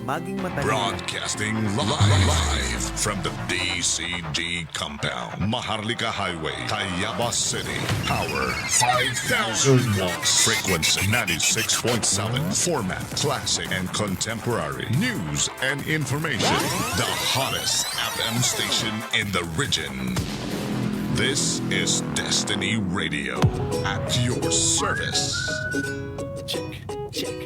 maging matalim. Broadcasting live from the DCD compound. Maharlika Highway, Tayabas City. Power 5,000 watts. Frequency 96.7. Format classic and contemporary. News and information. The hottest FM station in the region. This is Destiny Radio at your service. Check, check.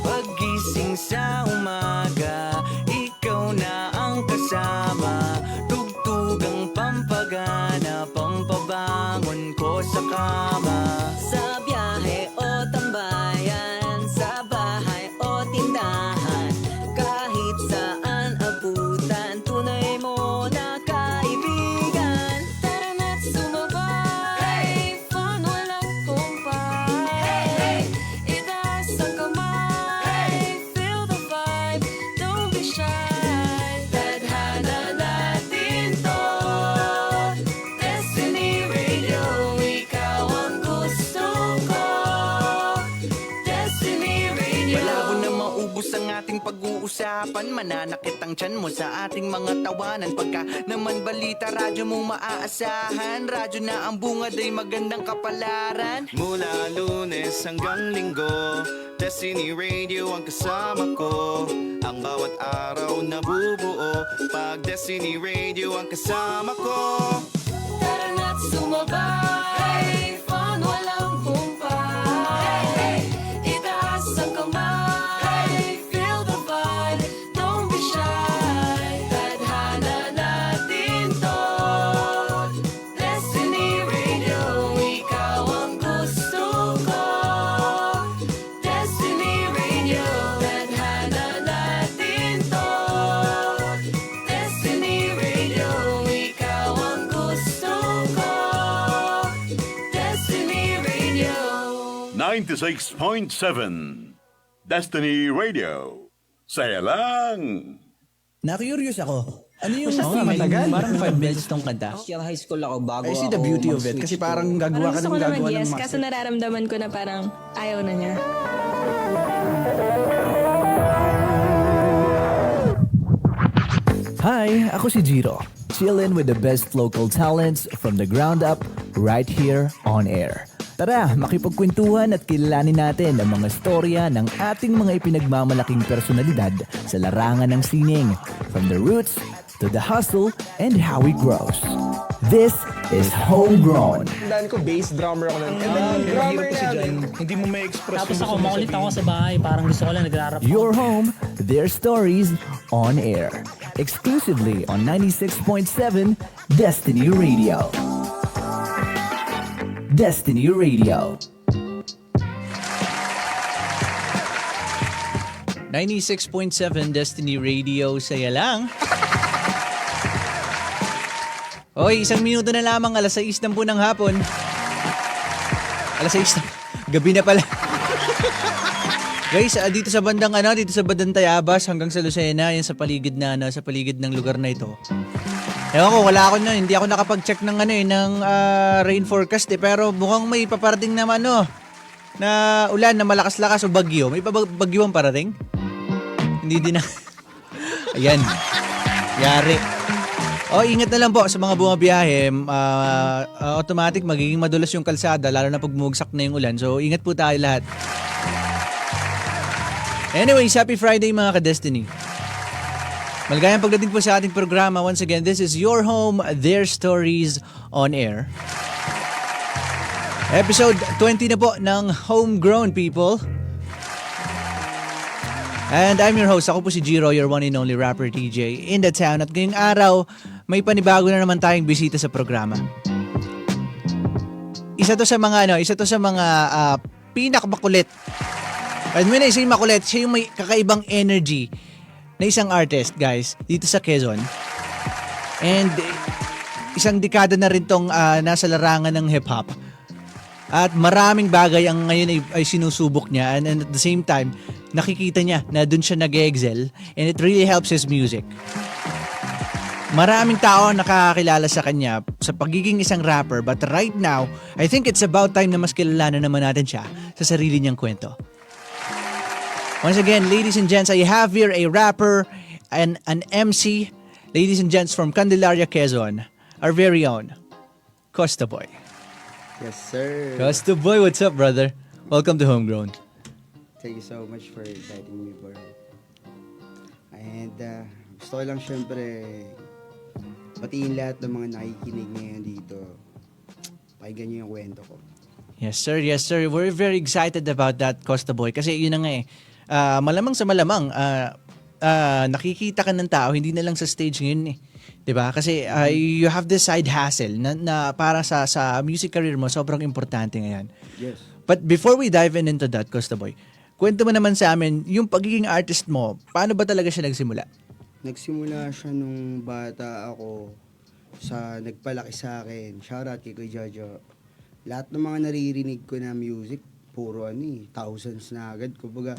Pagising sa umaga, ikaw na ang kasama. Tugtugang pampagana, pampabangon ko sa kama. Sa biyahe o tambayan, sa bahay o tindahan, kahit saan abutan, tunay mo na kaibigan. Tara na't sumabay, hey! Fun walang kumpay, hey, hey! Itaas ang kamay, hey! Feel the vibe, don't be shy. Tadhana natin to, Destiny Radio, ikaw ang gusto ko. Destiny Radio. Malabo na maubos ang ating pag-uusapan, mananakit ang tiyan mo sa ating mga tawanan. Pagka naman balita, radyo mong maaasahan. Radyo na ang bungad ay magandang kapalaran. Mula Lunes hanggang Linggo, Destiny Radio ang kasama ko. Ang bawat araw na bubuo, pag Destiny Radio ang kasama ko. Tara na't sumabay, fun walang humpay, hey, hey! Itaas ang kamay, feel the vibe, don't be shy. Tadhana natin to, Destiny Radio, ikaw ang gusto ko. Destiny Radio, tadhana natin to, Destiny Radio, ikaw ang gusto ko. Destiny Radio. 96.7 Destiny Radio. Saya lang! Na-curious ako. Ano yung Oo nga, feeling? parang 5 minutes tong kanta. Year high school ako bago I see the beauty of it. Kasi parang gagawa ka Parang gusto ng ko na gagawa ng mag-yes, master. kaso nararamdaman ko na parang ayaw na niya. Hi, ako si Jiro. Chillin' with the best local talents from the ground up right here on air. Tara, makipagkwentuhan at kilalanin natin ang mga storya ng ating mga ipinagmamalaking personalidad sa larangan ng sining, from the roots to the hustle and how it grows. This is Homegrown. Tandaan ko, bass drummer ako nun. And then, drummer namin. Hindi mo may express. Tapos ako, makulit ako sa bahay. Parang gusto ko lang nagrarap. Your home, their stories on air. Exclusively on 96.7 Destiny Radio. Destiny Radio. 96.7 Destiny Radio, saya lang. Hoy, 1 minuto na lamang, alas 6 na po ng hapon. Alas 6 na, gabi na pala. Guys, dito sa bandang dito sa bandang Tayabas hanggang sa Lucena, yan sa paligid sa paligid ng lugar na ito. Ewan ko, hindi ako nakapag-check ng ng rain forecast pero mukhang may paparating naman na ulan na malakas-lakas o bagyo. May bagyo ang parating? Hindi din na. Ayan. Yari. Ingat na lang po sa mga bumabiyahe. Automatic magiging madulas yung kalsada lalo na pag bumugsak na yung ulan. So ingat po tayo lahat. Anyways, happy Friday mga ka-Destiny. Maligayang pagdating po sa ating programa. Once again, this is Your Home, Their Stories on Air. Episode 20 na po ng Homegrown People. And I'm your host. Ako po si Jiro, your one and only rapper DJ in the town. At ngayong araw, may panibago na naman tayong bisita sa programa. Isa to sa mga pinakamakulit. At may na isa yung makulit, siya yung may kakaibang energy na isang artist, guys, dito sa Quezon. And isang dekada na rin tong nasa larangan ng hip-hop. At maraming bagay ang ngayon ay sinusubok niya. And at the same time, nakikita niya na dun siya nag-excel. And it really helps his music. Maraming tao nakakakilala sa kanya sa pagiging isang rapper. But right now, I think it's about time na mas kilalanan naman natin siya sa sarili niyang kwento. Once again, ladies and gents, I have here a rapper and an MC. Ladies and gents from Candelaria, Quezon, our very own Costa Boy. Yes, sir. Costa Boy, what's up, brother? Welcome to Homegrown. Thank you so much for inviting me, bro. And gusto ko lang syempre batiin lahat ng mga nakikinig ngayon dito. Pakinggan niyo yung kwento ko. Yes, sir. Yes, sir. We're very excited about that, Costa Boy. Kasi yun na nga eh. Malamang sa malamang, nakikita ka ng tao, hindi na lang sa stage ngayon eh. 'Di ba? Kasi you have this side hustle na para sa music career mo, sobrang importante ngayon. Yes. But before we dive into that, Costa Boy, kwento mo naman sa amin, yung pagiging artist mo, paano ba talaga siya nagsimula? Nagsimula siya nung bata ako sa nagpalaki sa akin. Shoutout kay Kuya Jojo. Lahat ng mga naririnig ko na music, puro thousands na agad. Kumbaga,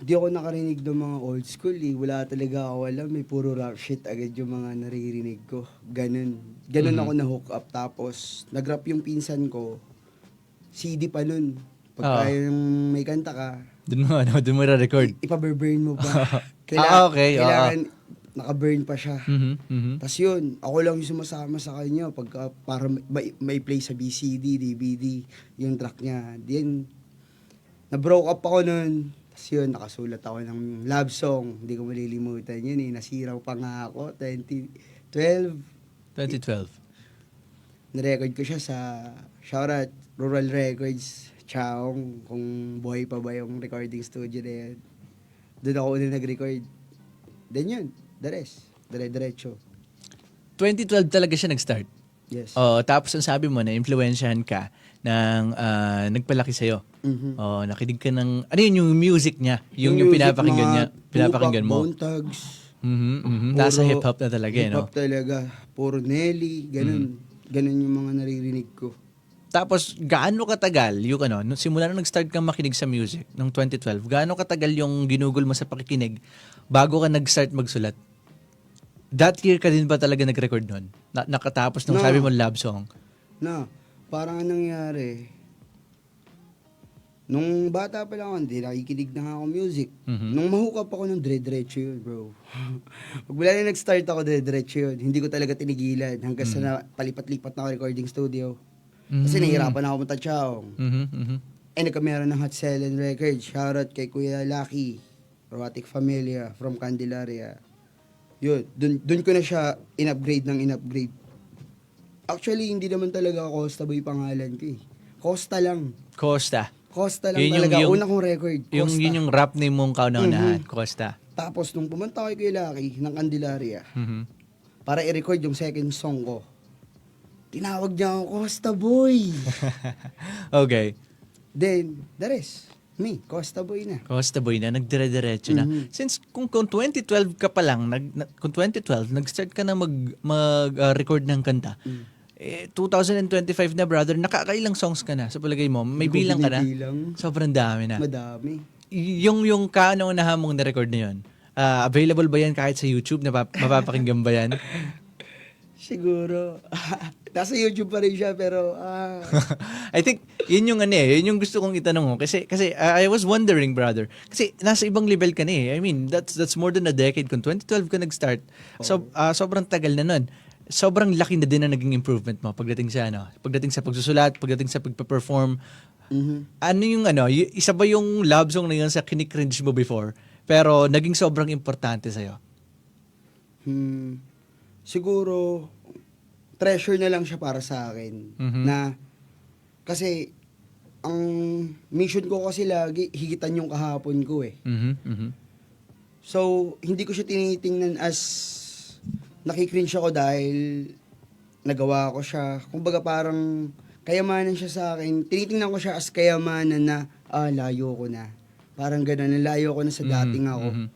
hindi ako nakarinig ng mga old school eh. Wala talaga ako alam. May puro rap shit agad yung mga naririnig ko. Ganun ako na-hook up. Tapos, nag-rap yung pinsan ko. CD pa nun. Pagka yung may kanta ka, Doon mo ra-record. ipaburn mo pa. Okay. Naka-burn pa siya. Mhm. Tapos yun, ako lang yung sumasama sa kanya pagka para may play sa BCD, DVD, yung track niya. Then, na-broke up ako nun. Tapos yun, nakasulat ako ng love song. Hindi ko malilimutan yun eh. Nasiraw pa nga ako. 2012. 2012. Narecord ko siya sa shoutout Rural Records. Chaong, kung buhay pa ba yung recording studio na yun. Doon ako una nag-record. Then yun, the rest. Dire-diretso. 2012 talaga siya nag-start. Yes. Tapos ang sabi mo na influensyahan ka ng nagpalaki sa'yo. Nakinig ka ng, ano yun yung music niya? Yung music, pinapakinggan niya, mga pinapakinggan mo? Bone Thugs. Nasa hip-hop na talaga, Hip-hop no? talaga. Puro Nelly, ganun. Ganun yung mga naririnig ko. Tapos, gaano katagal yung nung simula na nag-start kang makinig sa music, noong 2012, gaano katagal yung ginugol mo sa pakikinig bago ka nag-start magsulat? That year ka din ba talaga nag-record nun? Nakatapos nung sabi mo love song? Parang anong nangyari, nung bata pa lang ako, hindi nakikinig na nga ako music. Nung mahukap ako nung dire-diretso yun, bro. Pag wala na nag-start ako, dire-diretso yun. Hindi ko talaga tinigilan hanggang sa palipat-lipat na ako recording studio. Kasi nahihirapan ako punta Chaong. Nagkameron ng Hot Selling Records. Shoutout kay Kuya Lucky, Robotic Familia from Candelaria. Yun, dun ko na siya in-upgrade. Actually, hindi naman talaga Costa Boy pangalan ko eh. Costa lang. Costa. Costa lang talaga. Una kong record, Costa. Yun yung rap name mong kauna-unahan, Costa. Tapos, nung pumunta kay Kuya Lucky ng Candelaria, para i-record yung second song ko, tinawag niya ako, Costa Boy. Okay. Then, the rest, me, Costa Boy na. Costa Boy na, nagdire-diretso na. Since kung 2012 ka pa lang, kung 2012, nag-start ka na mag-record ng kanta, 2025 na, brother, nakakailang songs ka na sa palagay mo? May bilang ka na? Sobrang dami na. Madami. Yung kauna-unahan mong na-record na yun, available ba yan kahit sa YouTube? Mapapakinggan ba yan? Siguro. Nasa YouTube pa rin siya, pero... I think, yun yung gusto kong itanong mo. Kasi I was wondering, brother. Kasi nasa ibang level ka na eh. I mean, that's more than a decade. Kung 2012 ka nag-start, sobrang tagal na nun. Sobrang laki na din na naging improvement mo pagdating sa pagsusulat, pagdating sa pagpa-perform. Ano yung isa ba yung love song na yun sa kinikringe mo before, pero naging sobrang importante sa'yo? Siguro, treasure na lang siya para sa akin. Na, kasi, ang mission ko kasi lagi, higitan yung kahapon ko eh. So, hindi ko siya tinitingnan as nakikringe ako dahil nagawa ko siya. Kumbaga parang kayamanan siya sa akin. Tinitingnan ko siya as kayamanan na, layo ko na. Parang gano'n, layo ko na sa dating ako.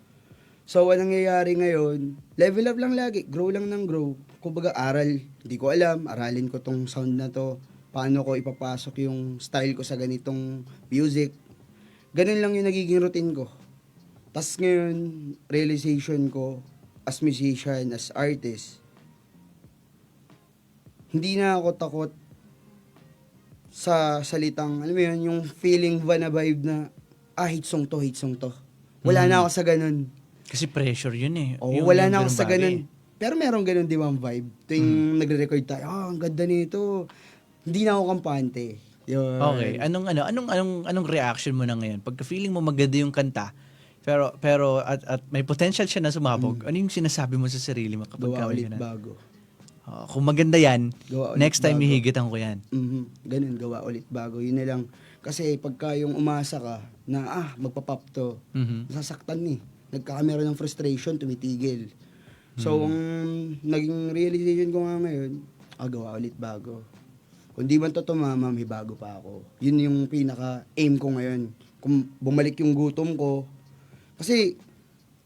So, anong nangyayari ngayon, level up lang lagi, grow lang ng grow. Kumbaga, aral, hindi ko alam, aralin ko tong sound na to, paano ko ipapasok yung style ko sa ganitong music. Ganun lang yung nagiging routine ko. Tapos ngayon, realization ko, as musician, as artist, hindi na ako takot sa salitang, alam mo yun, yung feeling ba na vibe na hate song to. Wala na ako sa ganun. Kasi pressure yun eh. Oo, Yung- wala yung na ako ganung sa bagay. ganun. Pero meron ganun, di ba, ang vibe? Tuwing nagre-record tayo, ang ganda nito. Hindi na ako kampante. Yun. Okay. Anong reaction mo na ngayon? Pagka feeling mo maganda yung kanta, pero at may potential siya na sumabog, ano yung sinasabi mo sa sarili mo kapag Gawa may ulit ganun? bago. Kung maganda yan, Gawa ulit next time bago. hihigitan ko yan. Ganun, gawa ulit bago. Yun na lang. Kasi pagka yung umasa ka na, magpapop to, Mhm. nasasaktan eh. Nagkakamera ng frustration, tumitigil. So, ang naging realization ko nga ngayon, gawa ulit bago. Kung di man to tumama, may bago pa ako. Yun yung pinaka-aim ko ngayon. Kung bumalik yung gutom ko, kasi,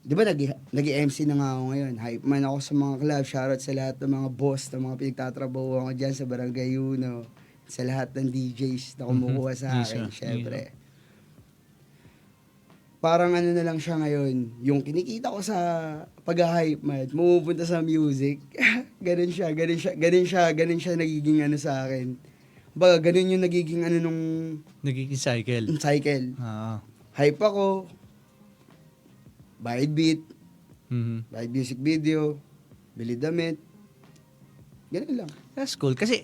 di ba nag-MC na nga ako ngayon. Hype man ako sa mga club. Shoutout sa lahat ng mga boss, ng mga pinagtatrabaho ako dyan sa Barangay Uno. Sa lahat ng DJs na kumukuha sa Yes, akin, sir. syempre. Parang ano na lang siya ngayon, yung kinikita ko sa pag-hype man, pumupunta sa music. ganun siya nagiging ano sa akin. Baga, ganun yung nagiging ano nung Nagiging cycle. cycle. Ah. Hype ako, bayad beat, Mhm. bayad music video, bili damit. Ganun lang. That's cool. Kasi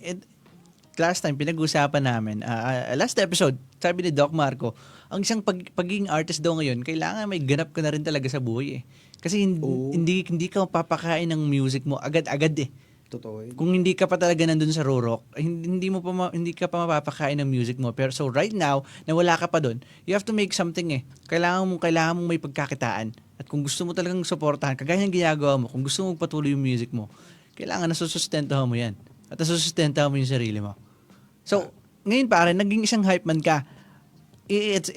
last time, pinag-usapan namin, last episode, sabi ni Doc Marco, ang isang pagiging artist daw ngayon, kailangan may ganap ka na rin talaga sa buhay eh. Kasi Oo. hindi ka mapapakain ng music mo agad-agad eh. Totoo yun. Kung hindi ka pa talaga nandun sa rurok, hindi ka pa mapapakain ng music mo. Pero so right now, na wala ka pa doon, you have to make something eh. Kailangan mong may pagkakitaan. At kung gusto mo talagang suportahan, kagaya ng ginagawa mo, kung gusto mo patuloy yung music mo, kailangan nasusustentahan mo yan. At nasusustentahan mo yung sarili mo. So, ngayon pare, naging isang hype man ka. It's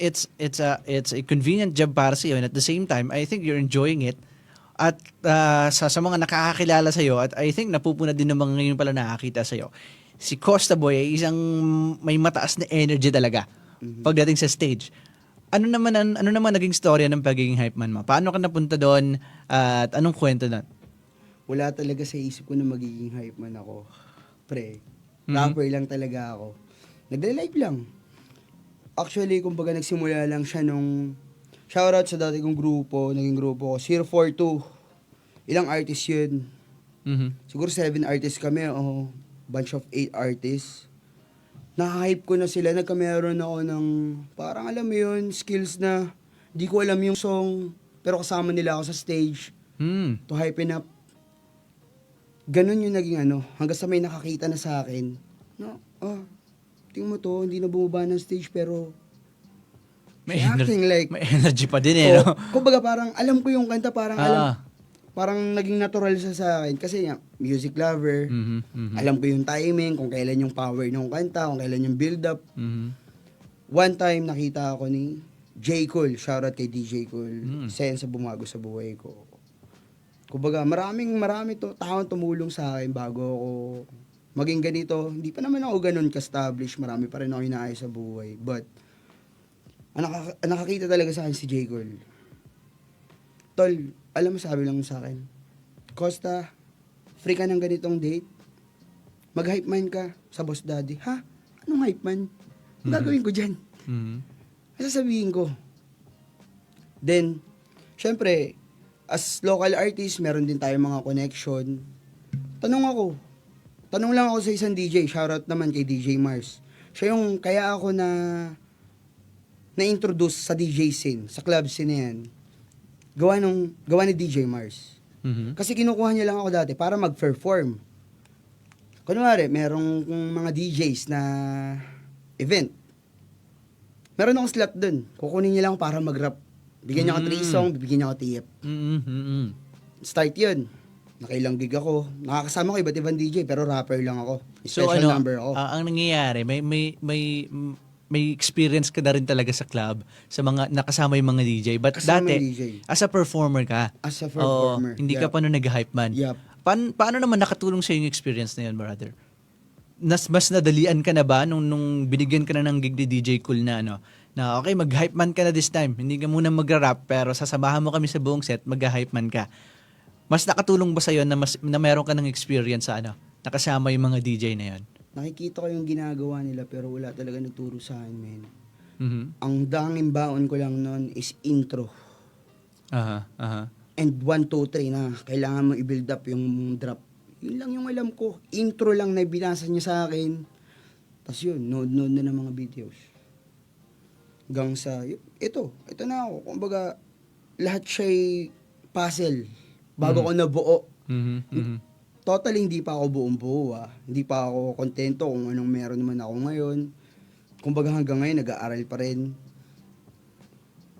a convenient job para sa iyo, and at the same time, I think you're enjoying it. At sa mga nakakakilala sa iyo, at I think napupuna din ng mga ngayon pala nakakita sa iyo. Si Costa Boy ay isang may mataas na energy talaga pagdating sa stage. Ano naman naging storya ng pagiging hype man mo? Paano ka napunta doon at anong kwento doon? Wala talaga sa isip ko na magiging hype man ako. Pre, rapper lang talaga ako. Nagde-live lang. Actually, kumbaga nagsimula lang siya nung shoutout sa dati kong grupo, naging grupo ko, 042. Ilang artists yun? Mhm. Siguro 7 artists kami, o bunch of 8 artists. Na-hype ko na sila, nagkameron ako ng, parang alam mo yun, skills na, di ko alam yung song, pero kasama nila ako sa stage to hype it up. Ganun yung naging ano, hanggang sa may nakakita na sa akin, no, tingnan mo to, hindi na bumaba ng stage, pero May acting like, may energy pa din eh, no? kumbaga parang alam ko yung kanta, parang Ah. parang naging natural siya sa akin, kasi nga, music lover, Mhm, mhm. alam ko yung timing, kung kailan yung power ng kanta, kung kailan yung build up. Mhm. One time, nakita ako ni J. Cole, shoutout kay DJ Cole, isa yan sa bumago sa buhay ko. Kumbaga, marami taong tumulong sa akin bago ako maging ganito. Hindi pa naman ako ganun ka-establish, marami pa rin ako inaayos sa buhay. But, ang nakakita talaga sa akin si J. Cole. Tol, alam mo, sabi lang sa akin, Costa, free ka ng ganitong date? Mag-hype man ka sa Boss Daddy. Ha? Anong hype man? Ang gagawin ko dyan? Mhm. Ano sasabihin ko? Then, syempre, as local artist, meron din tayong mga connection. Tanong lang ako sa isang DJ, shoutout naman kay DJ Mars. Siya yung, kaya ako na-introduce sa DJ scene, sa club scene na yan. Gawa ni DJ Mars. Mhm. Kasi kinukuha niya lang ako dati para mag-perform. Kunwari, merong mga DJs na event. Meron akong slot dun. Kukunin niya lang ako para mag-rap. Bigyan niya ako 3 song, bibigyan niya ako tip. Mhm, mhm. Start yun. Nakailang gig ako. Nakakasama ko iba't ibang DJ, pero rapper lang ako. So Special ano, number ako. ang nangyayari, may experience ka na rin talaga sa club, sa mga nakasama yung mga DJ. But Kasama dati, yung DJ. as a performer ka. As a performer, Oo, hindi ka yup. pa nun nag-hype man. Yup. Paano naman nakatulong sa yung experience na yun, brother? Mas nadalian ka na ba nung binigyan ka na ng gig ni DJ Cool na na okay, mag-hype man ka na this time. Hindi ka muna magra-rap, pero sasamahan mo kami sa buong set, mag-hype man ka. Mas nakatulong ba sa'yo na meron ka ng experience sa nakasama yung mga DJ na yun? Nakikita ko yung ginagawa nila, pero wala talaga nagturo sa akin, man. Ang danging baon ko lang nun is intro. Aha, aha. And 1, 2, 3 na kailangan mo i-build up yung drop. Yun lang yung alam ko. Intro lang na binasa niya sa akin. Tapos yun, nood na ng mga videos. Hanggang sa, ito na ako. Kumbaga, lahat siya'y puzzle. Bago ko nabuo. Totally, hindi pa ako buong-buo. Hindi pa ako kontento kung anong meron naman ako ngayon. Kumbaga hanggang ngayon, nag-aaral pa rin.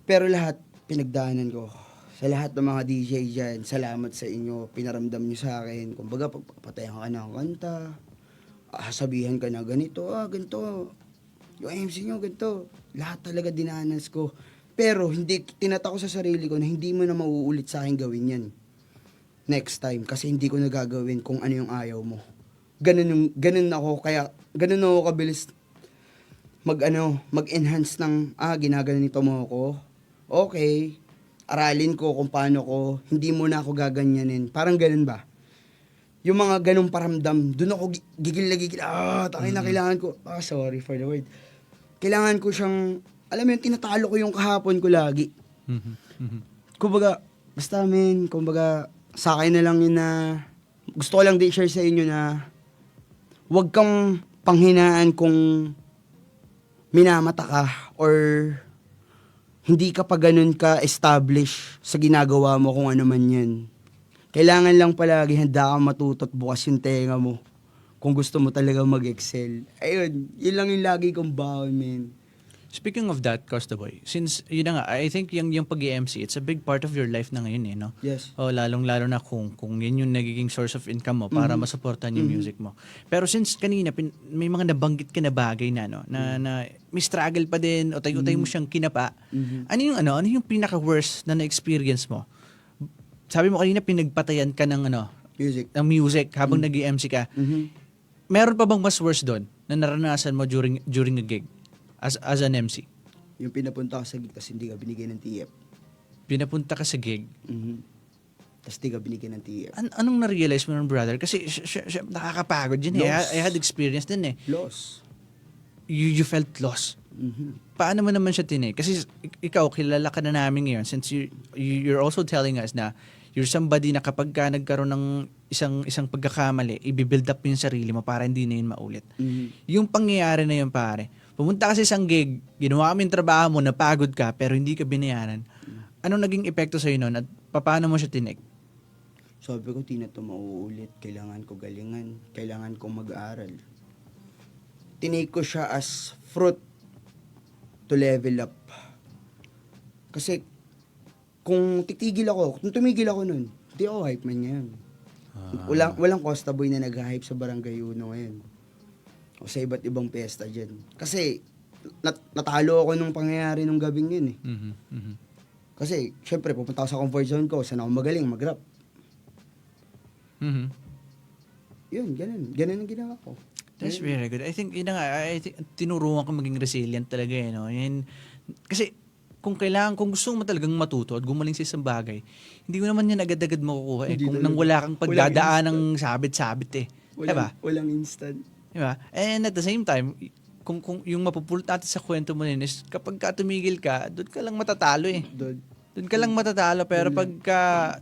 Pero lahat, pinagdaanan ko. Sa lahat ng mga DJ dyan, salamat sa inyo. Pinaramdam nyo sa akin. Kumbaga, pagpapatayan ka ng kanta. Sabihan ka na ganito, ganito. Yung MC nyo, ganito. Lahat talaga dinanas ko. Pero hindi, tinatako sa sarili ko na hindi mo na mauulit sa akin gawin yan. Next time. Kasi hindi ko na gagawin kung ano yung ayaw mo. Ganun ako. Kaya, ganun ako kabilis mag-enhance ng, ginaganito mo ako. Okay. Aralin ko kung paano ko, hindi mo na ako gaganyanin. Parang ganun ba? Yung mga ganung paramdam, doon ako gigil na gigil. Tangin na kailangan ko. Sorry for the word. Kailangan ko siyang, alam mo yun, tinatalo ko yung kahapon ko lagi. Kumbaga, basta kumbaga, sa akin na lang yun na, gusto ko lang di-share sa inyo na, huwag kang panghinaan kung minamata ka or hindi ka pa ganun ka-establish sa ginagawa mo kung ano man yan. Kailangan lang palagi handa kang matuto at bukas yung tenga mo kung gusto mo talaga mag-excel. Ayun, yun lang yung lagi kong baon, man. Speaking of that, Costa Boy, since yun na nga, I think yung pag-MC, it's a big part of your life na ngayon no? Yes. Lalong-lalo na kung yun yung nagiging source of income mo para masuportahan yung music mo. Pero since kanina, may mga nabanggit ka na bagay na, na may struggle pa din, o tayo mo siyang kinapa. Ano yung pinaka-worst na na-experience mo? Sabi mo kanina, pinagpatayan ka ng music habang nag-MC ka. Meron pa bang mas worse doon na naranasan mo during a gig? As an MC. Yung pinapunta ka sa gig, tapos hindi ka binigyan ng TF. Pinapunta ka sa gig. Tapos hindi ka binigyan ng TF. Anong na-realize mo nun, brother? Kasi nakakapagod yun. I had experience din Loss. You felt lost. Paano mo naman siya tinake? Kasi ikaw, kilala ka na namin ngayon since you're also telling us na you're somebody na kapag ka nagkaroon ng isang pagkakamali, i-build up yung sarili mo para hindi na yun maulit. Yung pangyayari na yun, pare, pumunta ka sa isang gig, ginawa kami yung trabaho mo, napagod ka, pero hindi ka binayaran. Anong naging epekto sa'yo nun at paano mo siya tinik? Sabi ko, di na ito mauulit. Kailangan ko galingan. Kailangan kong mag-aaral. Tinake ko siya as fruit to level up. Kasi, kung tumigil ako nun, di ako hype man ngayon. Walang Costa Boy na nag-hype sa Barangay Uno ngayon. O sa iba't ibang piyesta dyan. Kasi, natalo ako nung pangyayari nung gabing yun Kasi, syempre, pupunta ako sa comfort zone ko. Saan ako magaling, mag-rap. Yun, ganun ang ginawa ko. That's very good. I think, I think tinuruan ko maging resilient talaga kasi, kung gusto mo talagang matuto at gumaling sa isang bagay, hindi mo naman yan agad-agad makukuha kung nang wala kang pagdadaan ng sabit-sabit diba? Walang instant. Diba? And at the same time, kung yung mapupulot natin sa kwento mo rin is kapag ka tumigil ka, doon ka lang matatalo Doon ka lang matatalo, pero pagka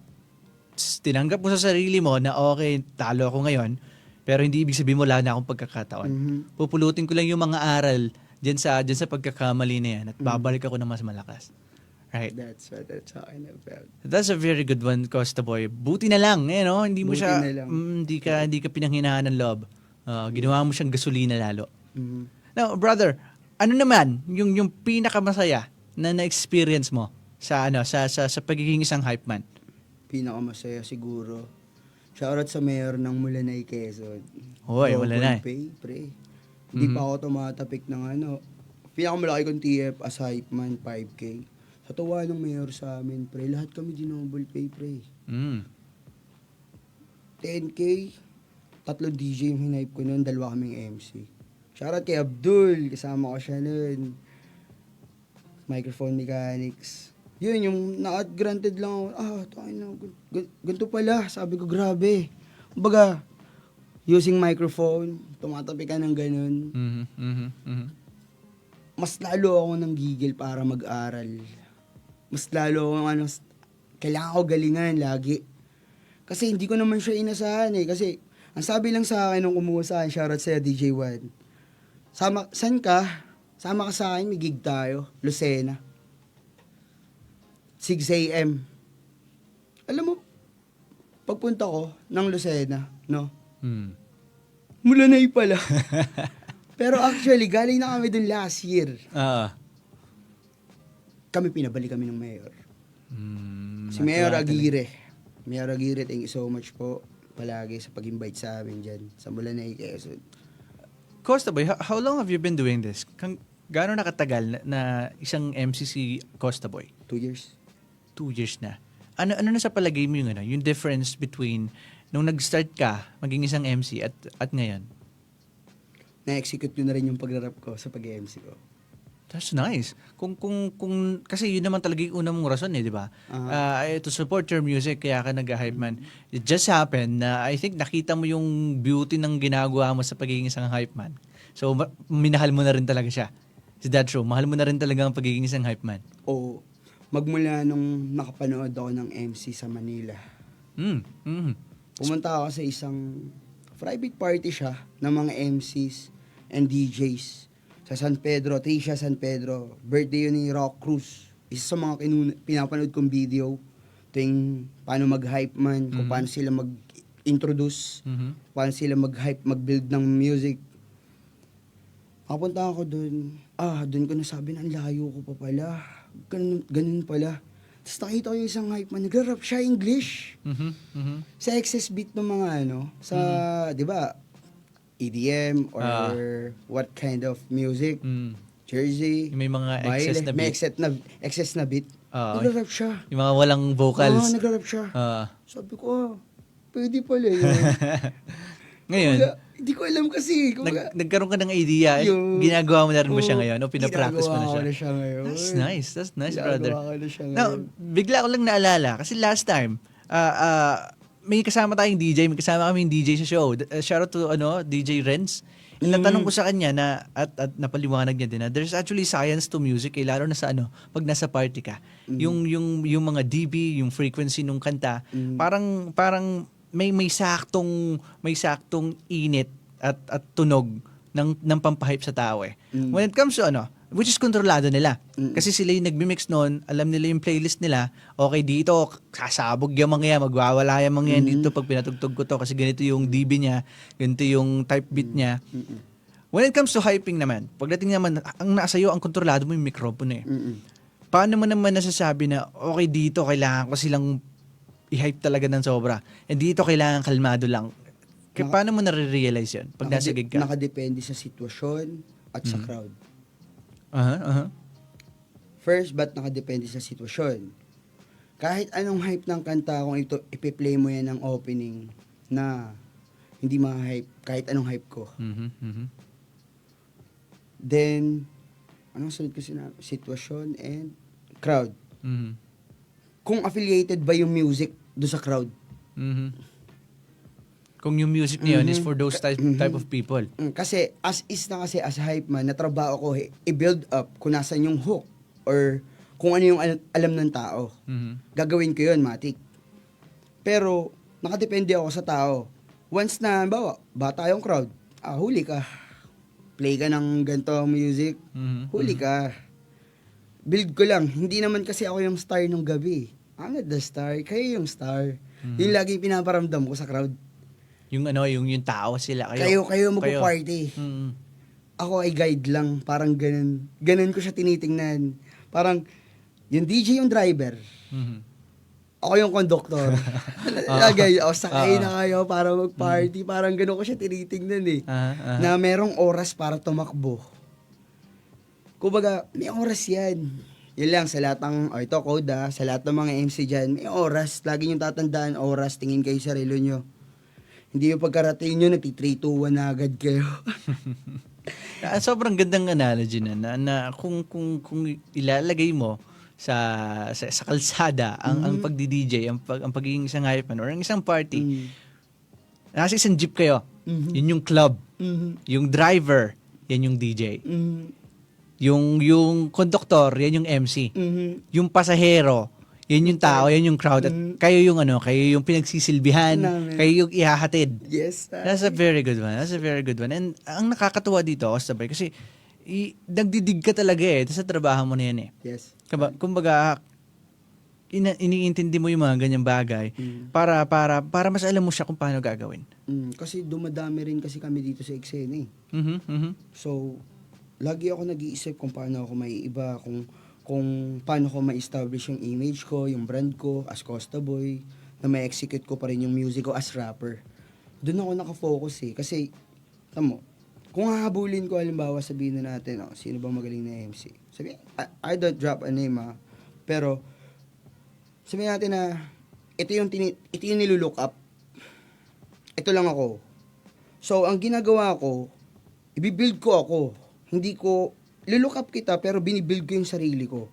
tinanggap mo sa sarili mo na okay, talo ako ngayon, pero hindi ibig sabihin mo wala na akong pagkakataon. Pupulutin ko lang yung mga aral diyan sa pagkakamali na yan at babalik ako na mas malakas. Right? That's how I felt. That's a very good one, Costa Boy. Buti na lang, hindi mo Buti siya, na lang. hindi ka pinanghinaan ng loob. Ginawa mo siyang gasolina lalo. Now, brother, ano naman yung pinakamasaya na na-experience mo sa pagiging isang hype man? Pinakamasaya siguro. Shoutout sa mayor ng Mulanay, Quezon. Hoy, Mulanay. Pre. Hindi pa ako tumatapik ng pinakamalaki kong TF as hype man, 5K. Sa tuwa ng mayor sa amin, pre, lahat kami dinouble pay, pre. 10K, 3 DJ yung hinipe ko noon, 2 kaming MC. Shoutout kay Abdul, kasama ko siya noon. Microphone mechanics. Yun, yung na-granted lang ako, ganito pala, sabi ko, grabe. Kumbaga, using microphone, tumatabi ka ng ganun. mas lalo ako nang gigil para mag-aral. Mas lalo akong kailangan ko galingan lagi. Kasi hindi ko naman siya inasahan eh. Kasi ang sabi lang sa akin nung kumuha sa akin, shoutout sa'yo DJ Juan. Saan ka? Sama ka sa akin, may gig tayo. Lucena. 6 a.m. Alam mo, pagpunta ko ng Lucena, no? Mulanay pala. Pero actually, galing na kami dun last year. Kami pinabalik kami ng mayor. Si Mayor Aguirre. Mayor Aguirre, thank you so much po palagi sa pag-invite sa amin dyan sa Mulanay, Quezon. Costa Boy, how long have you been doing this? Gaano nakatagal na isang MC si Costa Boy? 2 years. 2 years na. Ano na sa palagay mo yung difference between nung nag-start ka maging isang MC at ngayon? Na-execute ko na rin yung pag-rap ko sa pag-MC ko. That's nice. Kung kasi yun naman talaga yung una mong rason di ba? To support your music kaya ka nag-hype man. It just happened na I think nakita mo yung beauty ng ginagawa mo sa pagiging isang hype man. So minahal mo na rin talaga siya. Is that true? Mahal mo na rin talaga ang pagiging isang hype man. Oo. Magmula nung nakapanood ako ng MC sa Manila. Pumunta ako sa isang private party siya ng mga MCs and DJs. Sa San Pedro, Tricia San Pedro, birthday yun ni Rock Cruz. Isa sa mga pinapanood kong video, ito yung paano mag-hype man, kung paano sila mag-introduce, paano sila mag-hype, mag-build ng music. Kapunta ako dun, dun ko nasabi na ang layo ko pa pala. Ganun pala. Tapos nakita ko yung isang hype man, nag-rap siya English. Sa excess beat ng mga sa, di ba, EDM or what kind of music, Jersey, May mga excess na beat. May excess na beat. Nag-rap siya. Yung mga walang vocals. Nag-rap siya. Sabi ko, pwede pala yun. Ngayon, Hindi ko alam kasi. nagkaroon ka ng idea, ginagawa mo na rin ba siya ngayon o pinapractice mo na Ginagawa siya? ko na siya ngayon. That's nice, brother. Ginagawa ko na siya Now, ngayon. bigla ko lang naalala, kasi last time, may kasama tayong DJ, may kasama kami yung DJ sa show. Shoutout to DJ Renz. Natanong ko sa kanya na at napaliwanag niya din na there's actually science to music lalo na sa pag nasa party ka. Yung mga dB, yung frequency nung kanta, parang may saktong init at tunog ng pampahype sa tao eh. When it comes to which is kontrolado nila. Kasi sila yung nagmi-mix noon, alam nila yung playlist nila. Okay, dito, kasabog yung mga yan, magwawala yung mga yan dito pag pinatugtog ko to kasi ganito yung DB niya, ganito yung type beat niya. When it comes to hyping naman, pagdating naman, ang nasa iyo, ang kontrolado mo yung microphone eh. Paano mo naman nasasabi na, okay, dito, kailangan ko silang i-hype talaga ng sobra. And dito, kailangan kalmado lang. Paano mo nare-realize yun pag nasa gig ka? Nakadepende sa sitwasyon at sa crowd. First, ba't nakadepende sa sitwasyon? Kahit anong hype ng kanta, kung ito ipi-play mo yan ng opening na hindi ma-hype, kahit anong hype ko. Then, anong sunod ko sinabi? Sitwasyon and crowd. Kung affiliated ba yung music do sa crowd? Kung yung music niya is for those type of people. Kasi as hype man, natrabaho ko i-build up kung nasan yung hook or kung ano yung alam ng tao. Gagawin ko yun, matik. Pero nakadepende ako sa tao. Once na, bata yung crowd, huli ka. Play ka ng ganito music, huli ka. Build ko lang. Hindi naman kasi ako yung star nung gabi. I'm not the star, kayo yung star. Yung lagi pinaparamdam ko sa crowd. Yung yung tao sila Kayo magpo-party. Ako ay guide lang, parang ganun. Ganun ko siya tinitingnan. Parang yung DJ yung driver. Ako yung conductor. Lagay, sakay na kayo para mag-party. Parang ganun ko siya tinitingnan eh. Na merong oras para tumakbo. Kumbaga, may oras yan. Yun lang, sa lahat ng, ito code sa lahat ng mga MC dyan, may oras. Lagi yung tatandaan, oras, tingin kayo sa relo nyo. Hindi yung pagkarating nyo, nagti-3-2-1 na agad kayo. Sobrang gandang analogy na kung ilalagay mo sa kalsada ang pagdi-DJ, ang pagiging isang hype man or ang isang party. Nasa isang jeep kayo. Yun yung club. Yung driver, yan yung DJ. Yung conductor, yan yung MC. Yung pasahero, yan yung tao, yan yung crowd. At kayo yung pinagsisilbihan, Namin. kayo yung ihahatid. Yes. That's a very good one. That's a very good one. And ang nakakatuwa dito, Ostabay, kasi nagdidig ka talaga sa trabaho mo na yan eh. Yes. Kumbaga, iniintindi mo yung mga ganyang bagay para mas alam mo siya kung paano gagawin. Kasi dumadami rin kasi kami dito sa eksena eh. So, lagi ako nag-iisip kung paano ako maiiba, kung paano ko ma-establish yung image ko, yung brand ko as Costa Boy, na ma-execute ko pa rin yung music ko as rapper. Doon ako nakafocus eh. Kasi, tamo, kung hahabulin ko, halimbawa, sabihin na natin, sino bang magaling na MC? Sabihin, I don't drop a name pero, sabihin natin na, ito yung nilulook up. Ito lang ako. So, ang ginagawa ko, ibibuild ko ako. Hindi ko, lilook up kita, pero binibuild ko yung sarili ko.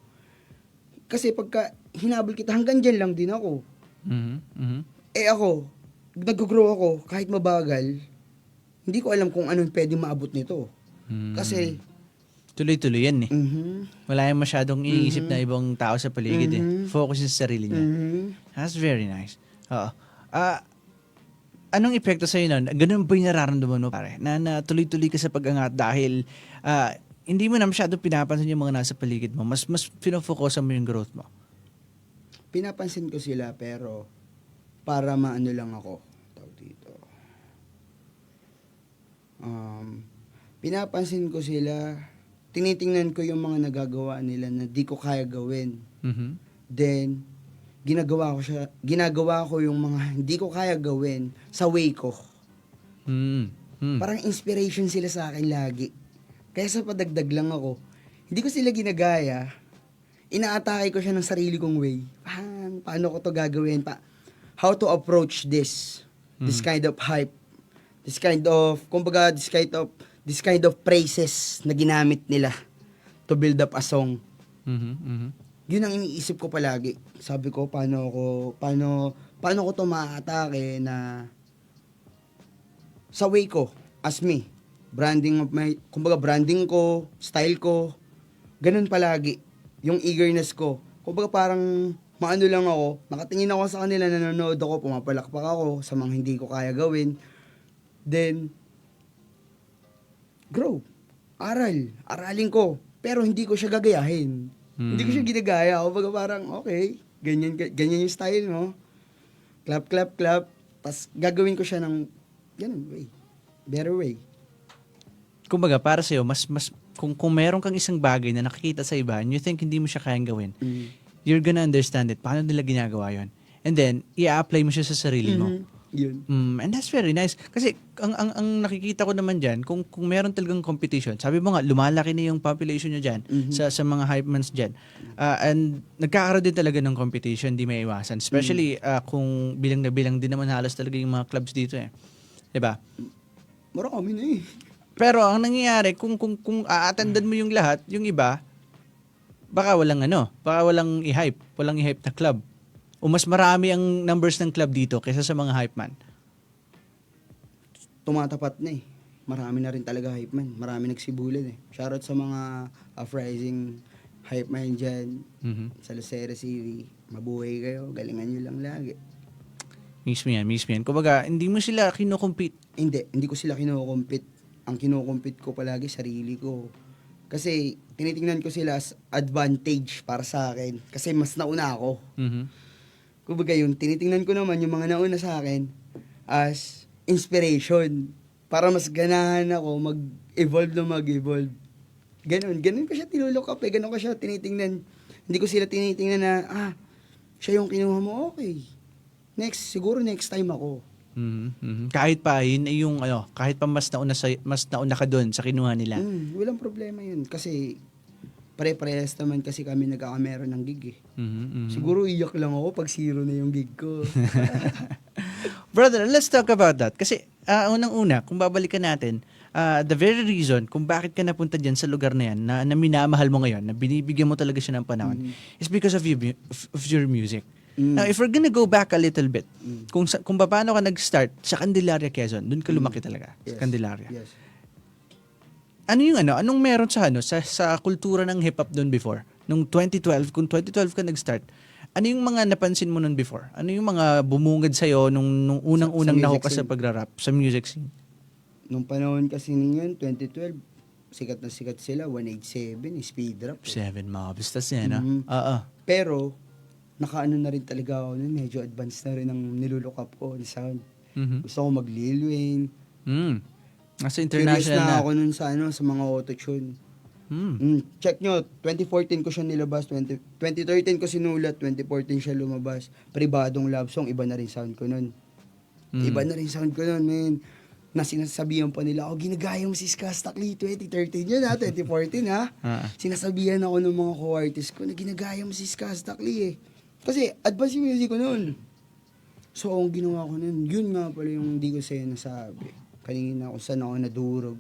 Kasi pagka hinabol kita, hanggang dyan lang din ako. Ako, nag-grow ako, kahit mabagal, hindi ko alam kung anong pwede maabot nito. Kasi, tuloy-tuloy yan eh. Wala yung masyadong iniisip na ibang tao sa paligid eh. Focus sa sarili niya. That's very nice. Oo. Anong epekto sa'yo nun? Ganun ba yung nararamdaman mo, pare? Na tuloy-tuloy ka sa pag-angat dahil hindi mo na masyadong pinapansin yung mga nasa paligid mo. Mas pinofocusan mo yung growth mo. pinapansin ko sila, pero para maano lang ako. Tawag dito. Pinapansin ko sila, tinitingnan ko yung mga nagagawa nila na di ko kaya gawin. Then, ginagawa ko yung mga hindi ko kaya gawin sa way ko. Parang inspiration sila sa akin lagi. Kaya sa padagdag lang ako, hindi ko sila ginagaya, inaatake ko siya ng sarili kong way. Paano ko to gagawin? How to approach this kind of hype, this kind of phrases na ginamit nila to build up a song. Yun ang iniisip ko palagi. Sabi ko, paano ko to maatake na sa way ko, as me. Branding ko, style ko, ganun palagi. Yung eagerness ko. Kumbaga parang maano lang ako, nakatingin ako sa kanila, nanonood ako, pumapalakpak ako sa mga hindi ko kaya gawin. Then, grow. Aralin ko. Pero hindi ko siya gagayahin. Hindi ko siya ginagaya. Kumbaga parang, okay, ganyan yung style mo. Clap, clap, clap. Tapos gagawin ko siya ng ganun way. Better way. Kumbaga, para sa'yo, mas kung meron kang isang bagay na nakikita sa iba and you think hindi mo siya kayang gawin, you're gonna understand it. Paano nila ginagawa yun? And then, i-apply mo siya sa sarili mo. Yun. And that's very nice. Kasi, ang nakikita ko naman dyan, kung meron talagang competition, sabi mo nga, lumalaki na yung population nyo dyan, sa mga hype mans dyan. And nagkakaroon din talaga ng competition, di may iwasan. Especially, kung bilang na bilang din naman halos talaga yung mga clubs dito eh. Diba? Marami na eh. Pero ang nangyayari, kung aatendan mo yung lahat, yung iba, baka walang i-hype. Walang i-hype na club. O mas marami ang numbers ng club dito kaysa sa mga hype man. Tumatapat na eh. Marami na rin talaga hype man. Marami nagsibulan eh. Shoutout sa mga uprising hype man dyan. Sa Lucera City. Mabuhay kayo. Galingan nyo lang lagi. Mismo yan. Kumbaga, hindi mo sila kino-compete. Hindi ko sila kino-compete. Ang kino-compete ko palagi, sarili ko. Kasi, tinitingnan ko sila as advantage para sa akin. Kasi mas nauna ako. Kumbaga yun, tinitingnan ko naman yung mga nauna sa akin as inspiration. Para mas ganahan ako mag-evolve. Ganun ko siya tinulook up eh. Ganun ko siya tinitingnan. Hindi ko sila tinitingnan na, siya yung kinuha mo, okay. Siguro next time ako. Kahit pa yun ay yung kahit pa mas nauna ka doon sa kinuha nila. Walang problema yun kasi pare-parehas naman kasi kami nagkakameron ng gig eh. Siguro iyak lang ako pag zero na yung gig ko. Brother, let's talk about that. Kasi unang-una, kung babalikan natin, the very reason kung bakit ka napunta dyan sa lugar na yan, na minamahal mo ngayon, na binibigyan mo talaga siya ng panahon, is because of your music. Now, if we're gonna go back a little bit, kung paano ka nag-start sa Candelaria, Quezon, doon ka lumaki talaga, sa Candelaria. Yes. ano yung anong meron sa sa kultura ng hip hop doon before? Nung 2012, kung 2012 ka nag-start, ano yung mga napansin mo noon before? Ano yung mga bumungad sa'yo nung unang-unang Sa music nahook ka sa scene. pagra-rap, sa music scene? Nung panahon kasi ninyo, 2012, sikat na sikat sila, 187, speed rap. Seven Mobs, tas yan, Mhm. Oo. Pero, nakaano na rin talaga ako nun, medyo advanced na rin ang nilulook up ko na sound. Mhm. Gusto ko mag Lil Wayne. Nasa Curious international na na. ako nun sa mga auto-tune. Check nyo, 2014 ko siya nilabas, 2013 ko sinulat, 2014 siya lumabas. Pribadong love song, iba na rin sound ko nun. Iba na rin sound ko nun, man. Na sinasabihan pa nila, ginagaya mo si Skastakli, 2013 yun ha, 2014 ha. Sinasabihan ako ng mga co-artist ko na ginagaya mo si Skastakli eh. Kasi advance yung music ko nun. So, ang ginawa ko nun, yun nga pala yung di ko sa'yo nasabi. Kanina kung saan ako nadurog.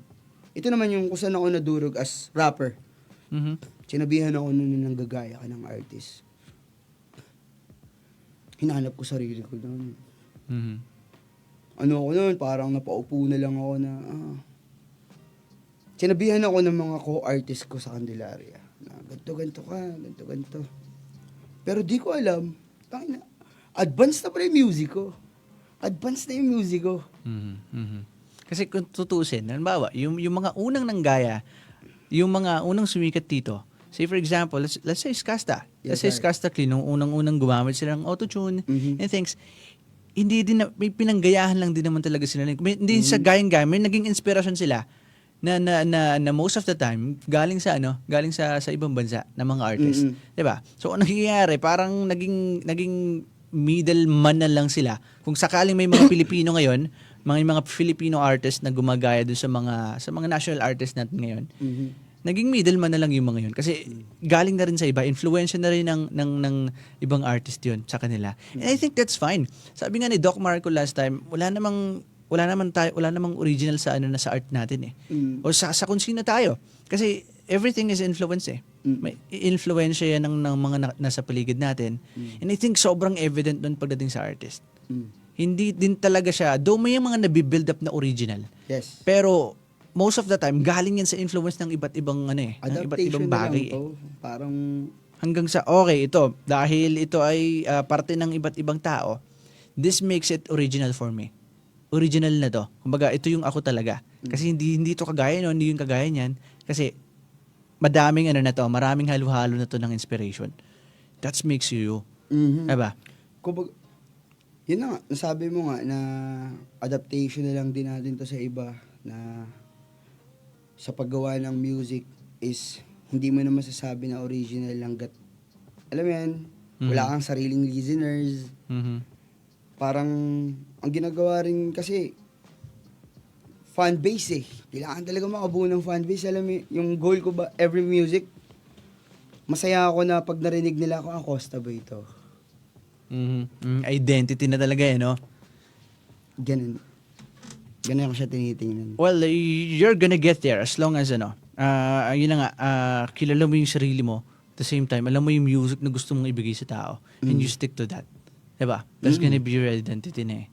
Ito naman yung kung saan ako nadurog as rapper. Sinabihan ako nun na nanggagaya ka ng artist. Hinanap ko sarili ko nun. Ano ako nun, parang napaupo na lang ako na, sinabihan ako ng mga co-artist ko sa Candelaria na ganto-ganto ka, ganto-ganto. Pero di ko alam, advance na pala yung music ko. Advance na yung music ko. Kasi kung tutusin, halimbawa, yung mga unang nanggaya, yung mga unang sumikat dito, say for example, let's say Skasta. Let's say Yes, sir. Skasta Clean, nung unang-unang gumamit sila ng autotune and things, hindi din, may pinanggayahan lang din naman talaga sila. Hindi sa gayang-gaya, may naging inspirasyon sila na most of the time galing sa ibang bansa na mga artist, 'di ba? So ano nangyayari, parang naging middleman na lang sila. Kung sakaling may mga Pilipino ngayon, mga Filipino artist na gumagaya doon sa mga national artists natin ngayon. Naging middleman na lang yung mga yun kasi galing na rin sa iba, influensya na rin ng ibang artist yun sa kanila. And I think that's fine. Sabi nga ni Doc Marco last time, wala namang original sa sa art natin eh. O sa kung sino tayo. Kasi everything is influence eh. May influensya yan ng mga nasa paligid natin. And I think sobrang evident doon pagdating sa artist. Hindi din talaga siya, though may mga nabibuild up na original. Yes. Pero most of the time galing yan sa influence ng iba't ibang ng iba't ibang Adaptation na bagay. lang to. Parang, Hanggang sa okay ito dahil ito ay parte ng iba't ibang tao. This makes it original for me. Original na to. Kumbaga ito yung ako talaga. Kasi hindi ito kagaya noon, hindi yung kagaya niyan kasi maraming halo-halo na to ng inspiration. That makes you. Diba? kumbaga, yun na nga, nasabi mo nga na adaptation na lang din natin to sa iba na sa paggawa ng music is hindi mo na masasabi na original hanggat alam mo yan, wala kang sariling listeners. Parang ang ginagawa rin kasi fan base eh. Kailangan talaga makabuo ng fan base. Alam mo, yung goal ko ba, every music, masaya ako na pag narinig nila ako, Costa ba ito? Identity na talaga no? Ganun. Ganun ako siya tinitingnan. Well, you're gonna get there as long as yun na nga, kilala mo yung sarili mo. At the same time, alam mo yung music na gusto mong ibigay sa tao. And you stick to that. Diba? That's gonna be your identity na eh.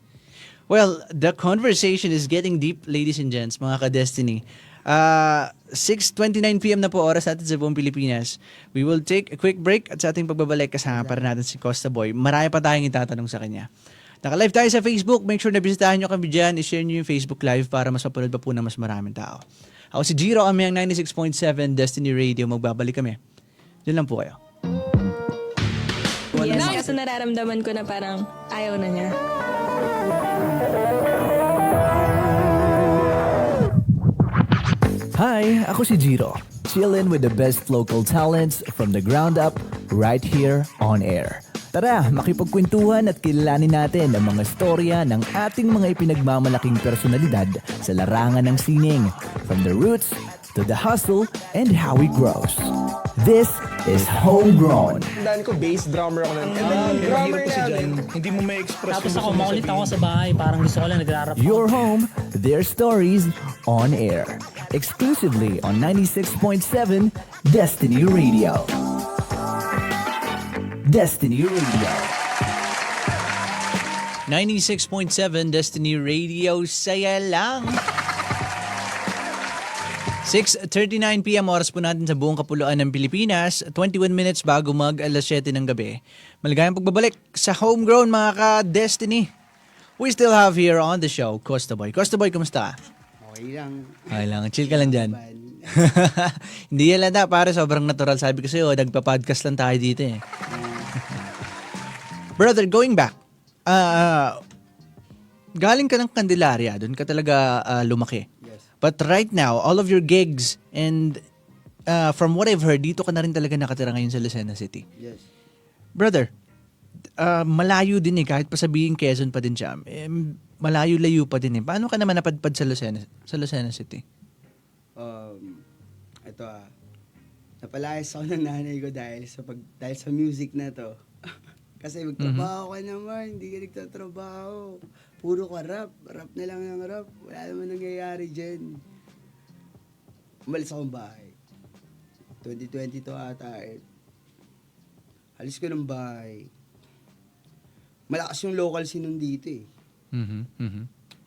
Well, the conversation is getting deep, ladies and gents, mga ka-Destiny. 6:29 PM na po oras natin sa buong Pilipinas. We will take a quick break at sa ating pagbabalik kasama pa rin natin si Costa Boy. Marami pa tayong itatanong sa kanya. Naka-live tayo sa Facebook. Make sure na bisitahin nyo kami dyan. I-share nyo yung Facebook Live para mas mapanood pa po ng mas maraming tao. Ako si Jiro, kami ang 96.7 Destiny Radio. Magbabalik kami. Diyan lang po kayo. Yes, kaso nararamdaman ko na parang ayaw na niya. Hi, ako si Jiro. Chillin' with the best local talents from the ground up right here on air. Tara, makipagkwentuhan at kilalanin natin ang mga storya ng ating mga ipinagmamalaking personalidad sa larangan ng sining. From the roots to the hustle and how it grows. This is Homegrown. Tandaan ko, bass drummer ako nun. And then, drummer Hirap kasi dyan, namin. hindi mo may express Tapos ako, makulit ako sa bahay. Parang gusto ko lang nagrarap. Your home, their stories on air. Exclusively on 96.7 Destiny Radio. Destiny Radio. 96.7 Destiny Radio, saya lang. 6:39 PM oras po natin sa buong kapuluan ng Pilipinas. 21 minutes bago mag alas 7 ng gabi. Maligayang pagbabalik sa Homegrown mga ka-Destiny. We still have here on the show, Costa Boy. Costa Boy, kumusta? Okay lang. Okay lang, chill ka lang dyan. Hindi yan lada, pare, sobrang natural. Sabi ko sa'yo, nagpa-podcast lang tayo dito eh. Brother, going back, galing ka ng Candelaria, doon ka talaga lumaki. Yes. But right now, all of your gigs and from what I've heard, dito ka na rin talaga nakatira ngayon sa Lucena City. Yes. Brother, malayo din eh, kahit pa sabihin Quezon pa din siya. Malayo-layo pa din eh. Paano ka naman napadpad sa Lucena City? Ito napalayas ako ng nanay ko dahil sa music na to. Kasi magtrabaho ka naman, hindi ka nagtatrabaho. Puro ka rap na lang ng rap. Wala naman nangyayari dyan. Umalis akong bahay. 2022 ata eh. Alis ko ng bahay. Malakas yung local scene nun dito eh.